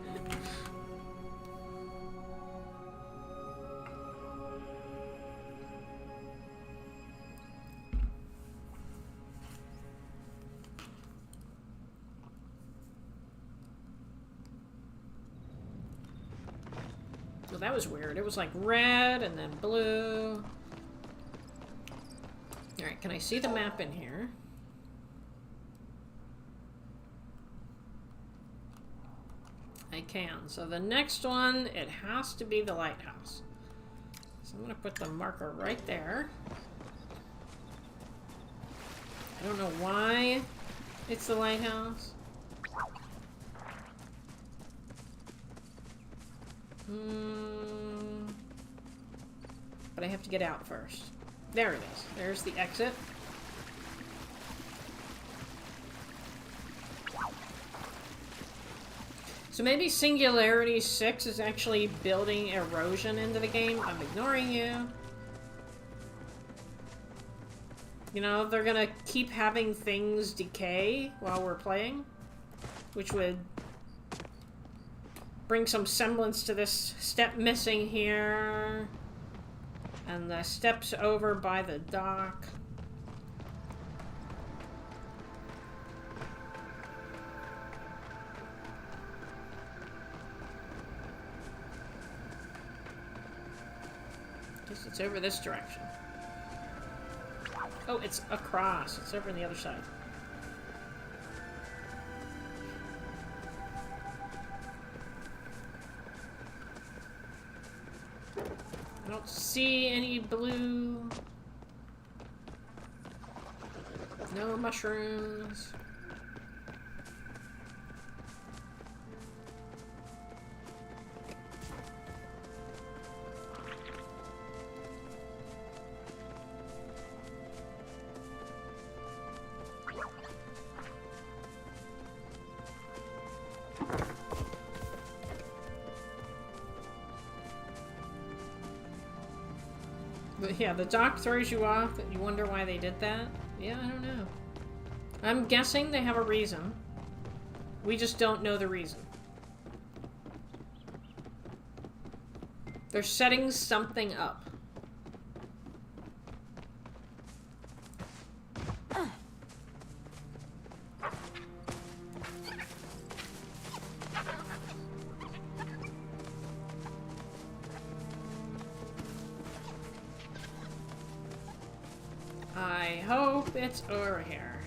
[SPEAKER 1] Well, that was weird. It was like red and then blue. Alright, can I see the map in here? I can. So the next one, it has to be the lighthouse. So I'm going to put the marker right there. I don't know why It's the lighthouse. But I have to get out first. There it is. There's the exit. So maybe Singularity 6 is actually building erosion into the game. I'm ignoring you. You know, they're gonna keep having things decay while we're playing, which would bring some semblance to this step missing here. And the steps over by the dock. Guess it's over this direction. Oh, it's across. It's over on the other side. I don't see any blue. No mushrooms. But yeah, the dock throws you off, and you wonder why they did that. Yeah, I don't know. I'm guessing they have a reason. We just don't know the reason. They're setting something up. I hope it's over here.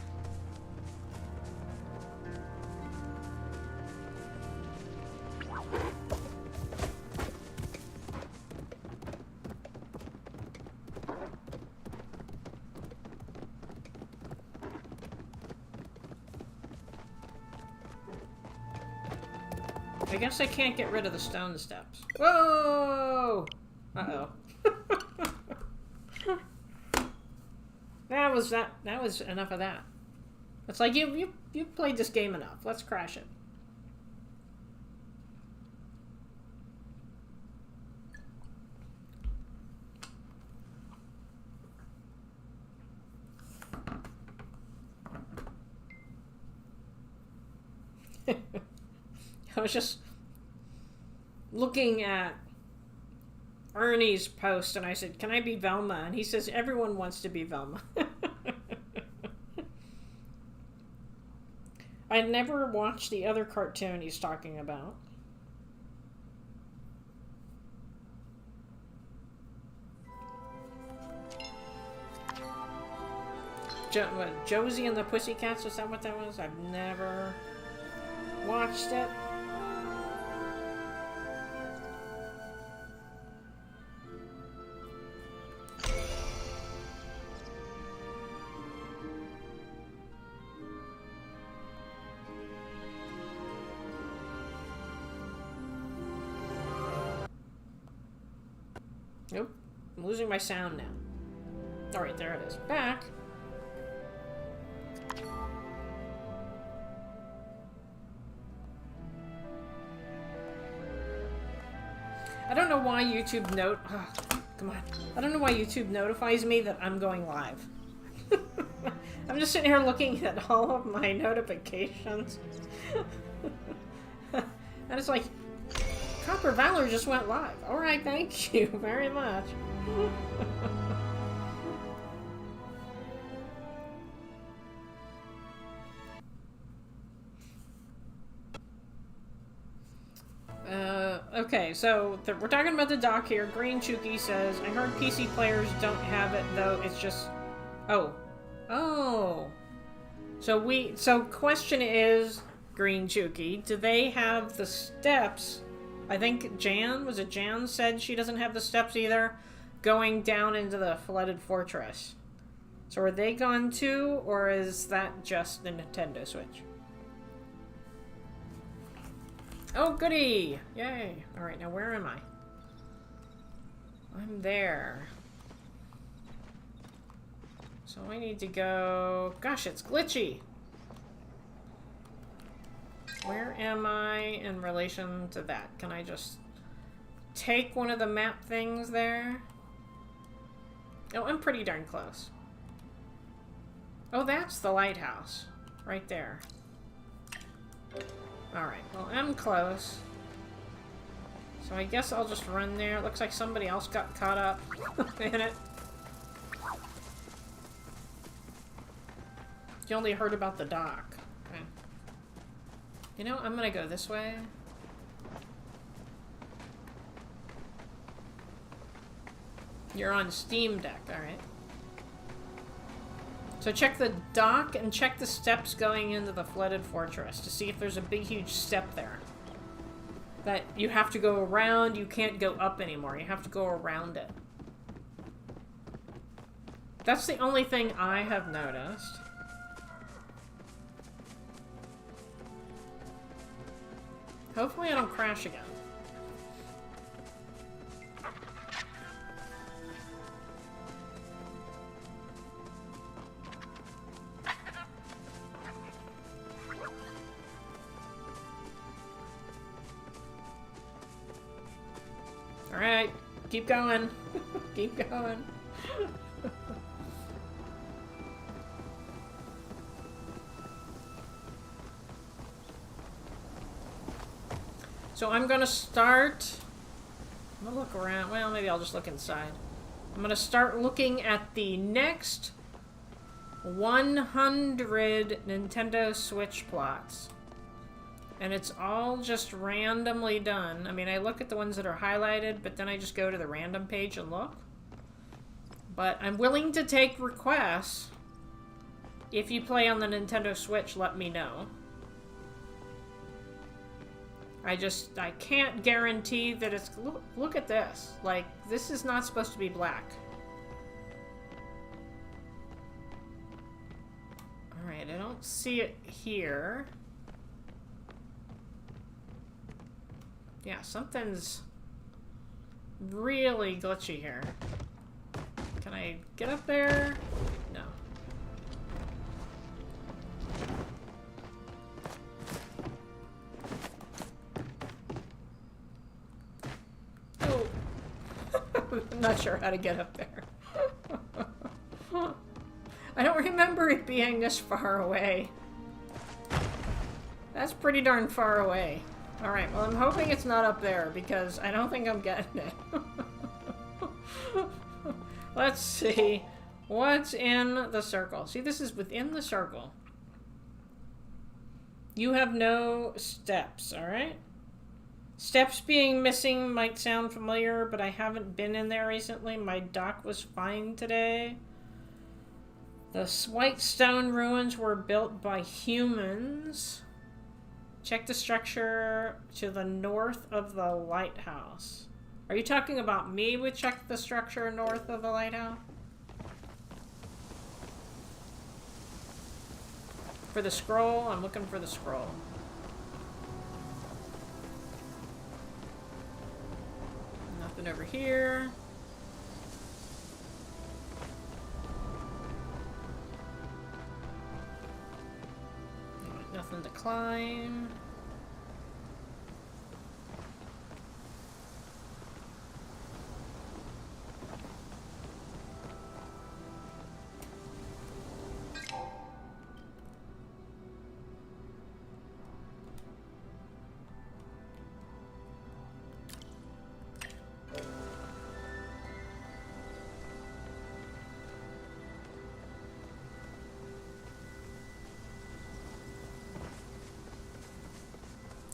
[SPEAKER 1] I guess I can't get rid of the stone steps. Whoa! Uh-oh. That was enough of that. It's like you played this game enough. Let's crash it. I was just looking at Ernie's post and I said, "Can I be Velma?" And he says, "Everyone wants to be Velma." I never watched the other cartoon he's talking about. Josie and the Pussycats, is that what that was? I've never watched it. Nope. I'm losing my sound now. Alright, there it is. Back. I don't know why YouTube come on. I don't know why YouTube notifies me that I'm going live. I'm just sitting here looking at all of my notifications. And it's like, Copper Valor just went live. Alright, thank you very much. Okay, so we're talking about the dock here. Green Chuki says, I heard PC players don't have it, though. It's just... Oh. Oh. So question is, Green Chuki, do they have the steps? I think Jan said she doesn't have the steps either, going down into the flooded fortress. So are they gone too, or is that just the Nintendo Switch? Oh, goody! Yay! Alright, now where am I? I'm there. So I need to go... Gosh, it's glitchy! Where am I in relation to that? Can I just take one of the map things there? Oh, I'm pretty darn close. Oh, that's the lighthouse. Right there. Alright, well, I'm close. So I guess I'll just run there. It looks like somebody else got caught up in it. You only heard about the dock. Okay. You know, I'm gonna go this way. You're on Steam Deck, alright. So check the dock and check the steps going into the flooded fortress to see if there's a big, huge step there. That you have to go around, you can't go up anymore. You have to go around it. That's the only thing I have noticed. Hopefully I don't crash again. Alright, keep going. Keep going. So I'm gonna start... I'm gonna look around. Well, maybe I'll just look inside. I'm gonna start looking at the next 100 Nintendo Switch plots. And it's all just randomly done. I mean, I look at the ones that are highlighted, but then I just go to the random page and look. But I'm willing to take requests. If you play on the Nintendo Switch, let me know. I can't guarantee that it's... Look at this. Like, this is not supposed to be black. Alright, I don't see it here. Yeah, something's really glitchy here. Can I get up there? No. Oh. I'm not sure how to get up there. I don't remember it being this far away. That's pretty darn far away. Alright, well I'm hoping it's not up there, because I don't think I'm getting it. Let's see. What's in the circle? See, this is within the circle. You have no steps, alright? Steps being missing might sound familiar, but I haven't been in there recently. My dock was fine today. The white stone ruins were built by humans. Check the structure to the north of the lighthouse. Are you talking about me with check the structure north of the lighthouse? For the scroll? I'm looking for the scroll. Nothing over here. Nothing to climb.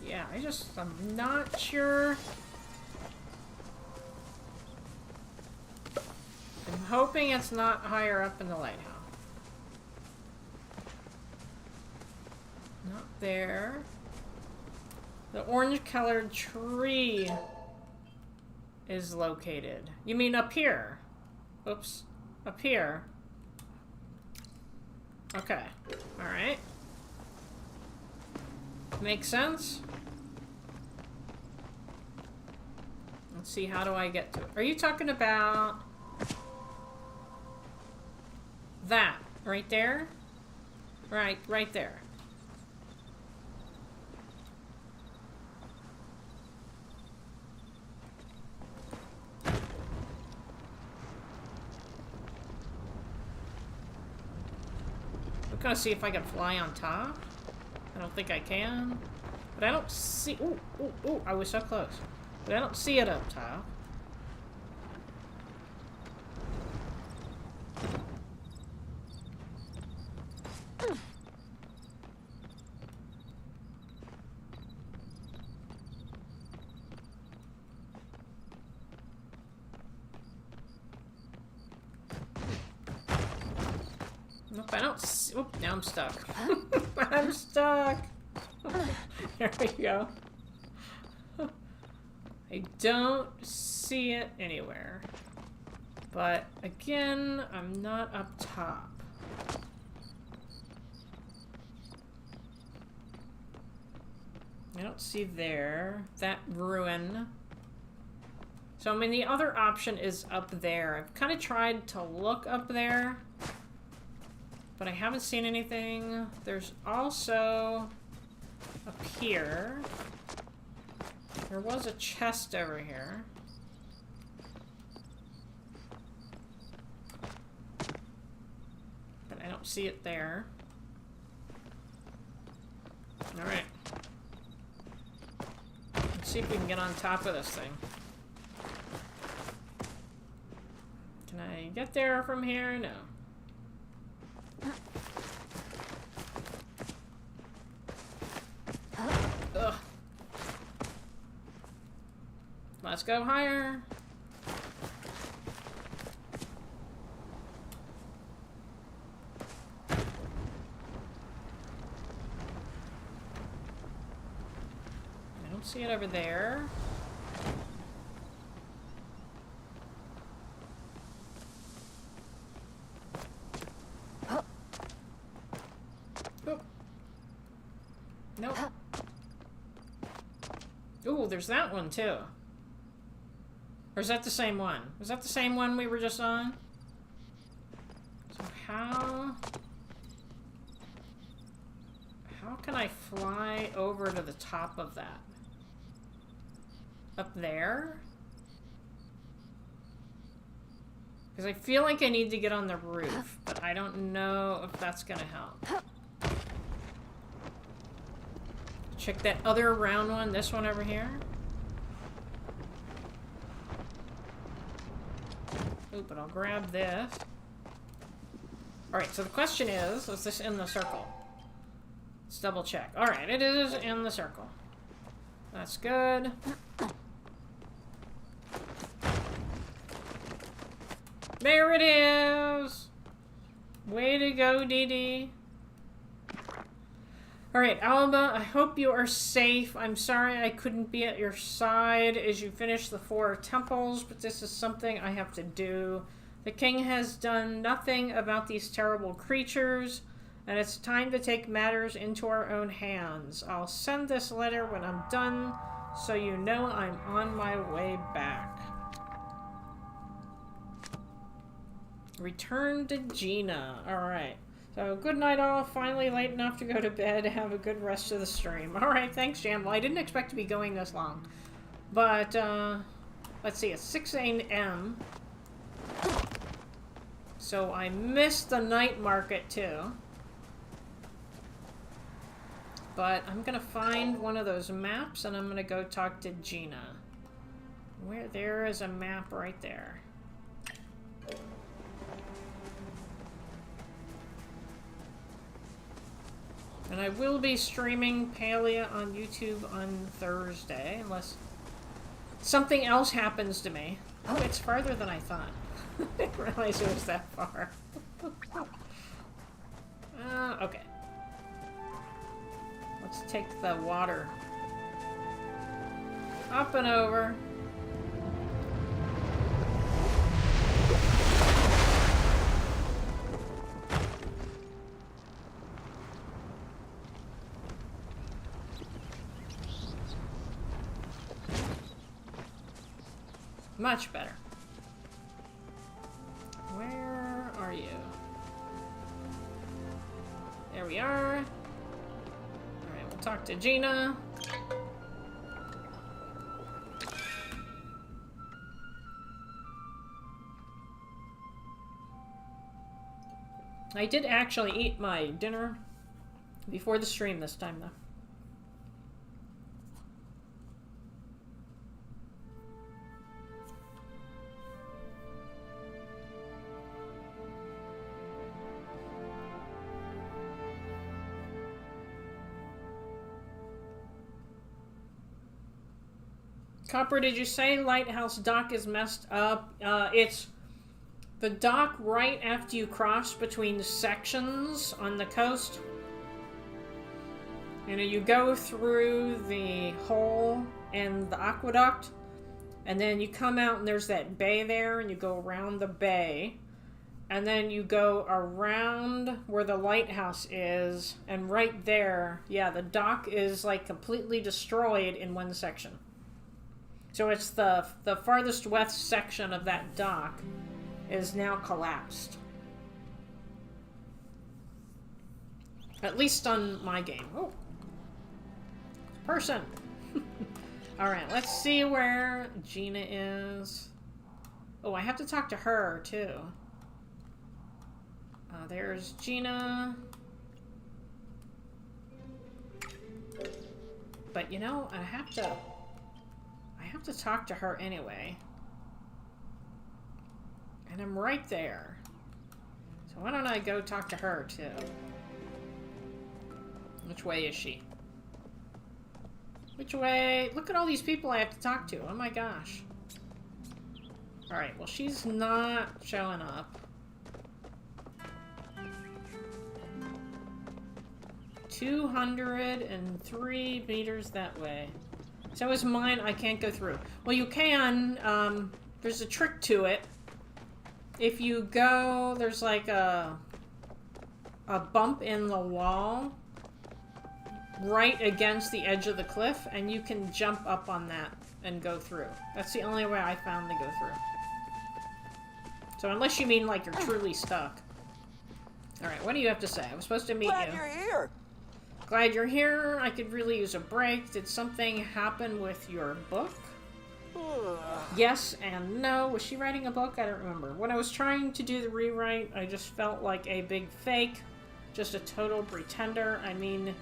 [SPEAKER 1] Yeah, I'm not sure. I'm hoping it's not higher up in the lighthouse. Not there. The orange-colored tree is located. You mean up here? Oops. Up here. Okay. Alright. Makes sense. Let's see, how do I get to it? Are you talking about that right there? Right there. I'm gonna see if I can fly on top. I don't think I can. But I don't see... Ooh, ooh, ooh, I was so close. But I don't see it up top. Nope, I don't see... Oop, now I'm stuck. I'm stuck! There we go. I don't see it anywhere. But, again, I'm not up top. I don't see there. That ruin. So, I mean, the other option is up there. I've kind of tried to look up there, but I haven't seen anything. There's also up here. There was a chest over here. But I don't see it there. Alright. Let's see if we can get on top of this thing. Can I get there from here? No. Ugh. Let's go higher. I don't see it over there. Nope. Ooh, there's that one too. Or is that the same one? Was that the same one we were just on? So how can I fly over to the top of that? Up there? Because I feel like I need to get on the roof, but I don't know if that's gonna help. Check that other round one, this one over here. Ooh, but I'll grab this. Alright, so the question is this in the circle? Let's double check. Alright, it is in the circle. That's good. There it is! Way to go, Dee Dee. Alright, Alba, I hope you are safe. I'm sorry I couldn't be at your side as you finish the 4 temples, but this is something I have to do. The king has done nothing about these terrible creatures, and it's time to take matters into our own hands. I'll send this letter when I'm done, so you know I'm on my way back. Return to Gina. Alright. So, good night all. Finally late enough to go to bed. Have a good rest of the stream. Alright, thanks, Jam. Well, I didn't expect to be going this long. But, let's see, it's 6 a.m. So, I missed the night market, too. But, I'm gonna find one of those maps, and I'm gonna go talk to Gina. There is a map right there. And I will be streaming PALIA on YouTube on Thursday, unless something else happens to me. Oh, it's farther than I thought. I didn't realize it was that far. Okay. Let's take the water. Up and over. Much better. Where are you? There we are. Alright, we'll talk to Gina. I did actually eat my dinner before the stream this time, though. Copper, did you say Lighthouse Dock is messed up? It's the dock right after you cross between the sections on the coast. You know, you go through the hole in the aqueduct, and then you come out and there's that bay there, and you go around the bay, and then you go around where the lighthouse is, and right there, yeah, the dock is like completely destroyed in one section. So it's the farthest west section of that dock is now collapsed. At least on my game. Oh. Person. Alright, let's see where Gina is. Oh, I have to talk to her, too. There's Gina. But, you know, I have to talk to her anyway. And I'm right there. So why don't I go talk to her, too? Which way is she? Which way? Look at all these people I have to talk to. Oh my gosh. Alright, well, she's not showing up. 203 meters that way. So is mine. I can't go through. Well, you can. There's a trick to it. If you go, there's like a bump in the wall right against the edge of the cliff, and you can jump up on that and go through. That's the only way I found to go through. So unless you mean like you're truly stuck. Alright, what do you have to say? I was supposed to meet you.
[SPEAKER 2] Glad you're here.
[SPEAKER 1] Glad you're here. I could really use a break. Did something happen with your book? Yes and no. Was she writing a book? I don't remember. When I was trying to do the rewrite, I just felt like a big fake. Just a total pretender. I mean,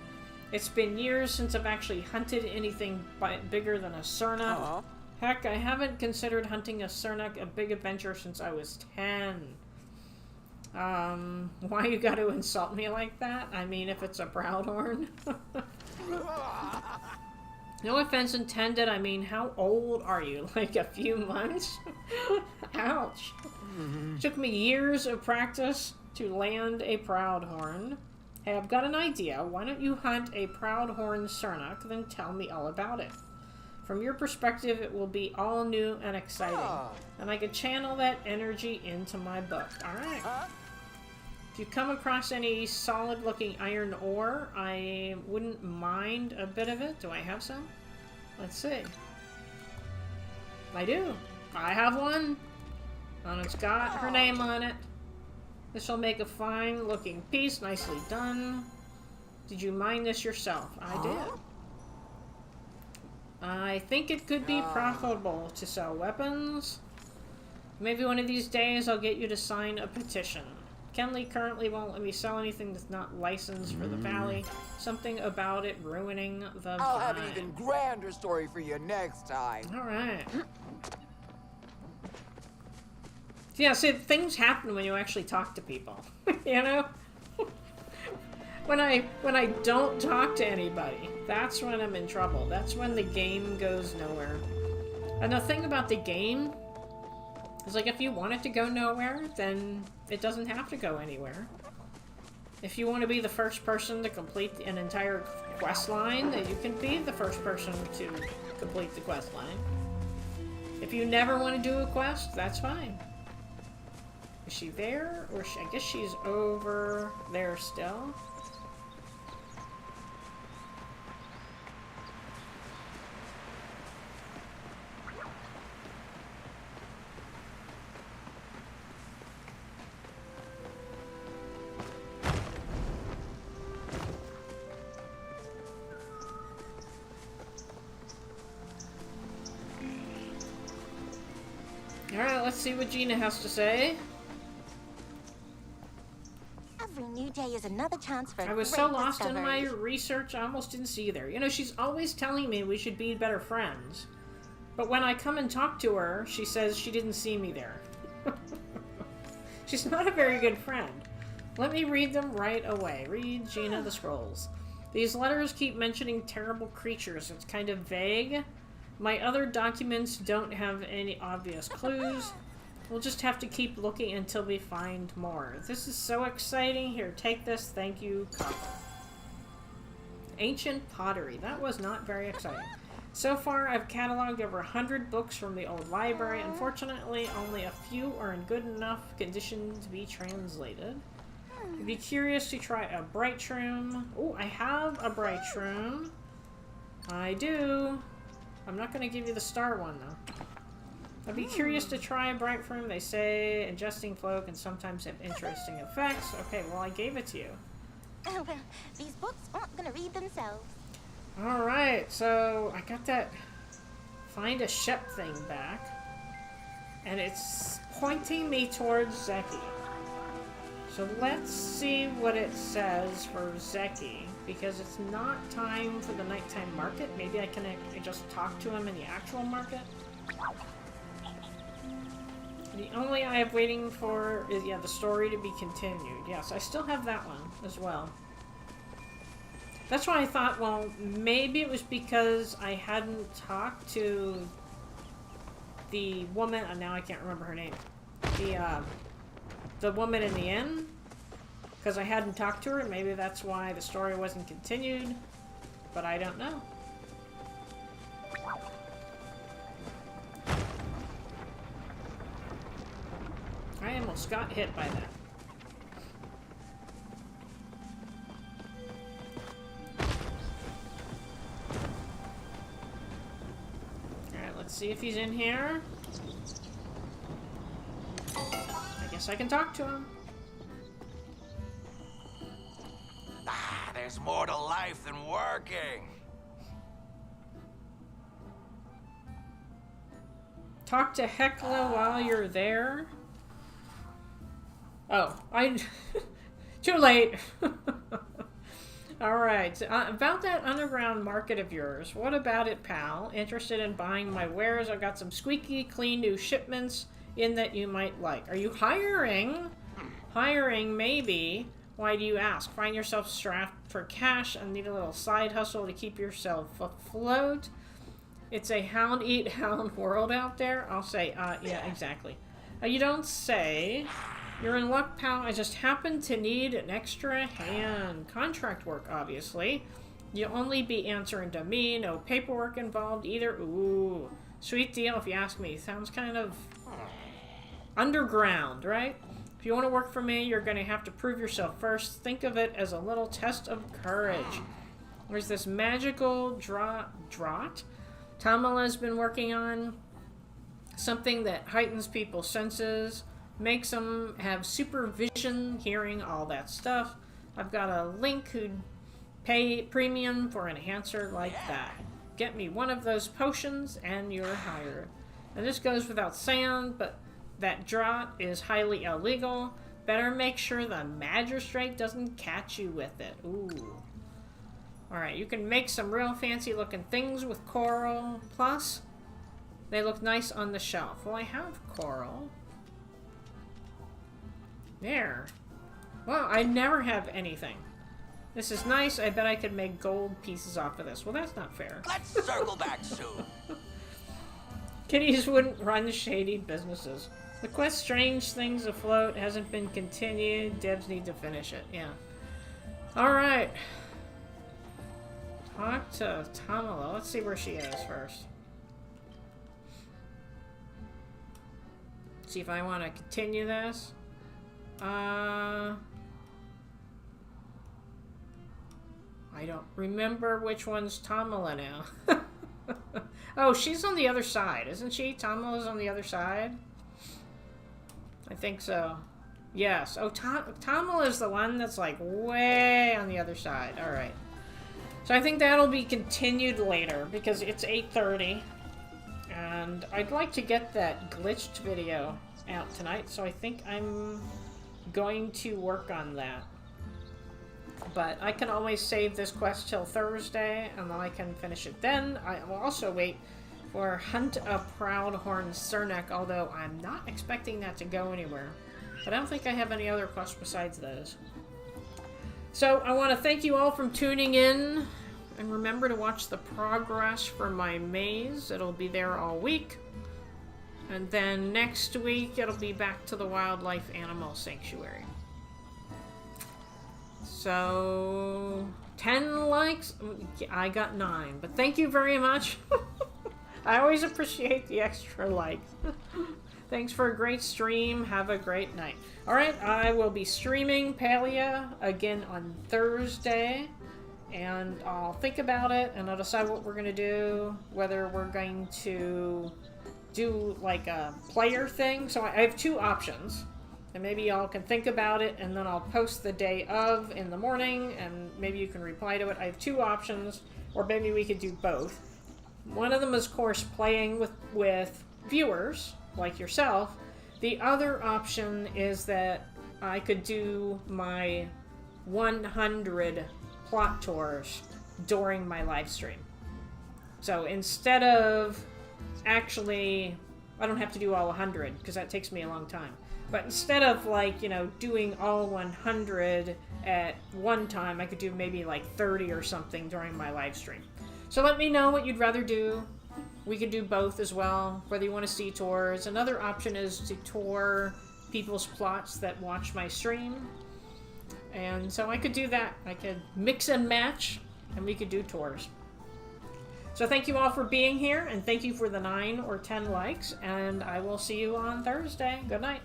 [SPEAKER 1] it's been years since I've actually hunted anything bigger than a Sernuk. Heck, I haven't considered hunting a Sernuk a big adventure since I was 10. Why you gotta insult me like that? I mean, if it's a Proudhorn. No offense intended. I mean, how old are you? Like a few months? Ouch. Took me years of practice to land a Proudhorn. Hey, I've got an idea. Why don't you hunt a Proudhorn Sernuk, then tell me all about it. From your perspective, it will be all new and exciting. And I could channel that energy into my book. Alright. If you come across any solid-looking iron ore, I wouldn't mind a bit of it. Do I have some? Let's see. I do. I have one. And it's got her name on it. This will make a fine-looking piece. Nicely done. Did you mine this yourself? I did. I think it could be profitable to sell weapons. Maybe one of these days I'll get you to sign a petition. Kenley currently won't let me sell anything that's not licensed for the Valley. Something about it ruining the
[SPEAKER 2] I'll
[SPEAKER 1] vibe.
[SPEAKER 2] have an even grander story for you next time.
[SPEAKER 1] Alright. Yeah, see, things happen when you actually talk to people. You know? When I don't talk to anybody, that's when I'm in trouble. That's when the game goes nowhere. And the thing about the game is, like, if you want it to go nowhere, then it doesn't have to go anywhere. If you want to be the first person to complete an entire quest line, then you can be the first person to complete the quest line. If you never want to do a quest, that's fine. Is she there? Or I guess she's over there still. let's see what Gina has to say.
[SPEAKER 3] Every new day is another chance for
[SPEAKER 1] I was so lost in my research, I almost didn't see you there. You know, she's always telling me we should be better friends. But when I come and talk to her, she says she didn't see me there. She's not a very good friend. Let me read them right away. Read Gina the Scrolls. These letters keep mentioning terrible creatures. It's kind of vague. My other documents don't have any obvious clues. We'll just have to keep looking until we find more. This is so exciting. Here, take this. Thank you, couple. Ancient pottery. That was not very exciting. So far, I've cataloged over 100 books from the old library. Unfortunately, only a few are in good enough condition to be translated. I'd be curious to try a bright room. Oh, I have a bright room. I do. I'm not going to give you the star one, though. I'd be curious to try a bright room. They say ingesting flow can sometimes have interesting effects. Okay, well, I gave it to you.
[SPEAKER 3] Oh, well, these books aren't going to read themselves.
[SPEAKER 1] Alright, so I got that find a Shep thing back. And it's pointing me towards Zeki. So let's see what it says for Zeki. Because it's not time for the nighttime market. Maybe I can just talk to him in the actual market. The only I have waiting for is, yeah, the story to be continued. Yes, I still have that one as well. That's why I thought, well, maybe it was because I hadn't talked to the woman, and now I can't remember her name. The woman in the inn. Because I hadn't talked to her, and maybe that's why the story wasn't continued. But I don't know. I almost got hit by that. Alright, let's see if he's in here. I guess I can talk to him.
[SPEAKER 4] Ah, there's more to life than working.
[SPEAKER 1] Talk to Hecla while you're there. Oh, too late. Alright, about that underground market of yours. What about it, pal? Interested in buying my wares? I've got some squeaky clean new shipments in that you might like. Are you hiring? Hiring, maybe. Why do you ask? Find yourself strapped for cash and need a little side hustle to keep yourself afloat? It's a hound eat hound world out there. I'll say, yeah, exactly. You don't say. You're in luck, pal. I just happen to need an extra hand. Contract work, obviously. You'll only be answering to me. No paperwork involved either. Ooh. Sweet deal if you ask me. Sounds kind of underground, right? If you want to work for me, you're going to have to prove yourself first. Think of it as a little test of courage. There's this magical draught Tamala's been working on. Something that heightens people's senses. Makes them have supervision, hearing, all that stuff. I've got a link who'd pay premium for an enhancer like that. Get me one of those potions and you're hired. And this goes without saying, but that draught is highly illegal. Better make sure the magistrate doesn't catch you with it. Ooh. Alright, you can make some real fancy looking things with coral. Plus, they look nice on the shelf. Well, I have coral. There. Well, I never have anything. This is nice. I bet I could make gold pieces off of this. Well, that's not fair.
[SPEAKER 4] Let's circle back soon.
[SPEAKER 1] Kitties wouldn't run shady businesses. The quest Strange Things Afloat hasn't been continued. Devs need to finish it. Yeah. Alright. Talk to Tamala. Let's see where she is first. See if I want to continue this. I don't remember which one's Tamala now. Oh, she's on the other side, isn't she? Tamala's on the other side? I think so. Yes. Oh, Tamala is the one that's like way on the other side. Alright. So I think that'll be continued later because it's 8:30. And I'd like to get that glitched video out tonight, so I think I'm going to work on that. But I can always save this quest till Thursday, and then I can finish it then. I will also wait for Hunt a Proudhorn Cernak, although I'm not expecting that to go anywhere. But I don't think I have any other quests besides those. So I want to thank you all for tuning in, and remember to watch the progress for my maze. It'll be there all week. And then next week, it'll be back to the Wildlife Animal Sanctuary. So, 10 likes? I got 9, but thank you very much. I always appreciate the extra like. Thanks for a great stream. Have a great night. Alright, I will be streaming PALIA again on Thursday. And I'll think about it, and I'll decide what we're going to do. Whether we're going to do like a player thing. So I have 2 options. And maybe y'all can think about it, and then I'll post the day of in the morning, and maybe you can reply to it. I have 2 options, or maybe we could do both. One of them is, of course, playing with viewers, like yourself. The other option is that I could do my 100 plot tours during my live stream. So instead of actually, I don't have to do all 100, because that takes me a long time. But instead of, like, you know, doing all 100 at one time, I could do maybe like 30 or something during my live stream. So let me know what you'd rather do. We could do both as well, whether you want to see tours. Another option is to tour people's plots that watch my stream. And so I could do that. I could mix and match, and we could do tours. So thank you all for being here, and thank you for the 9 or 10 likes, and I will see you on Thursday. Good night.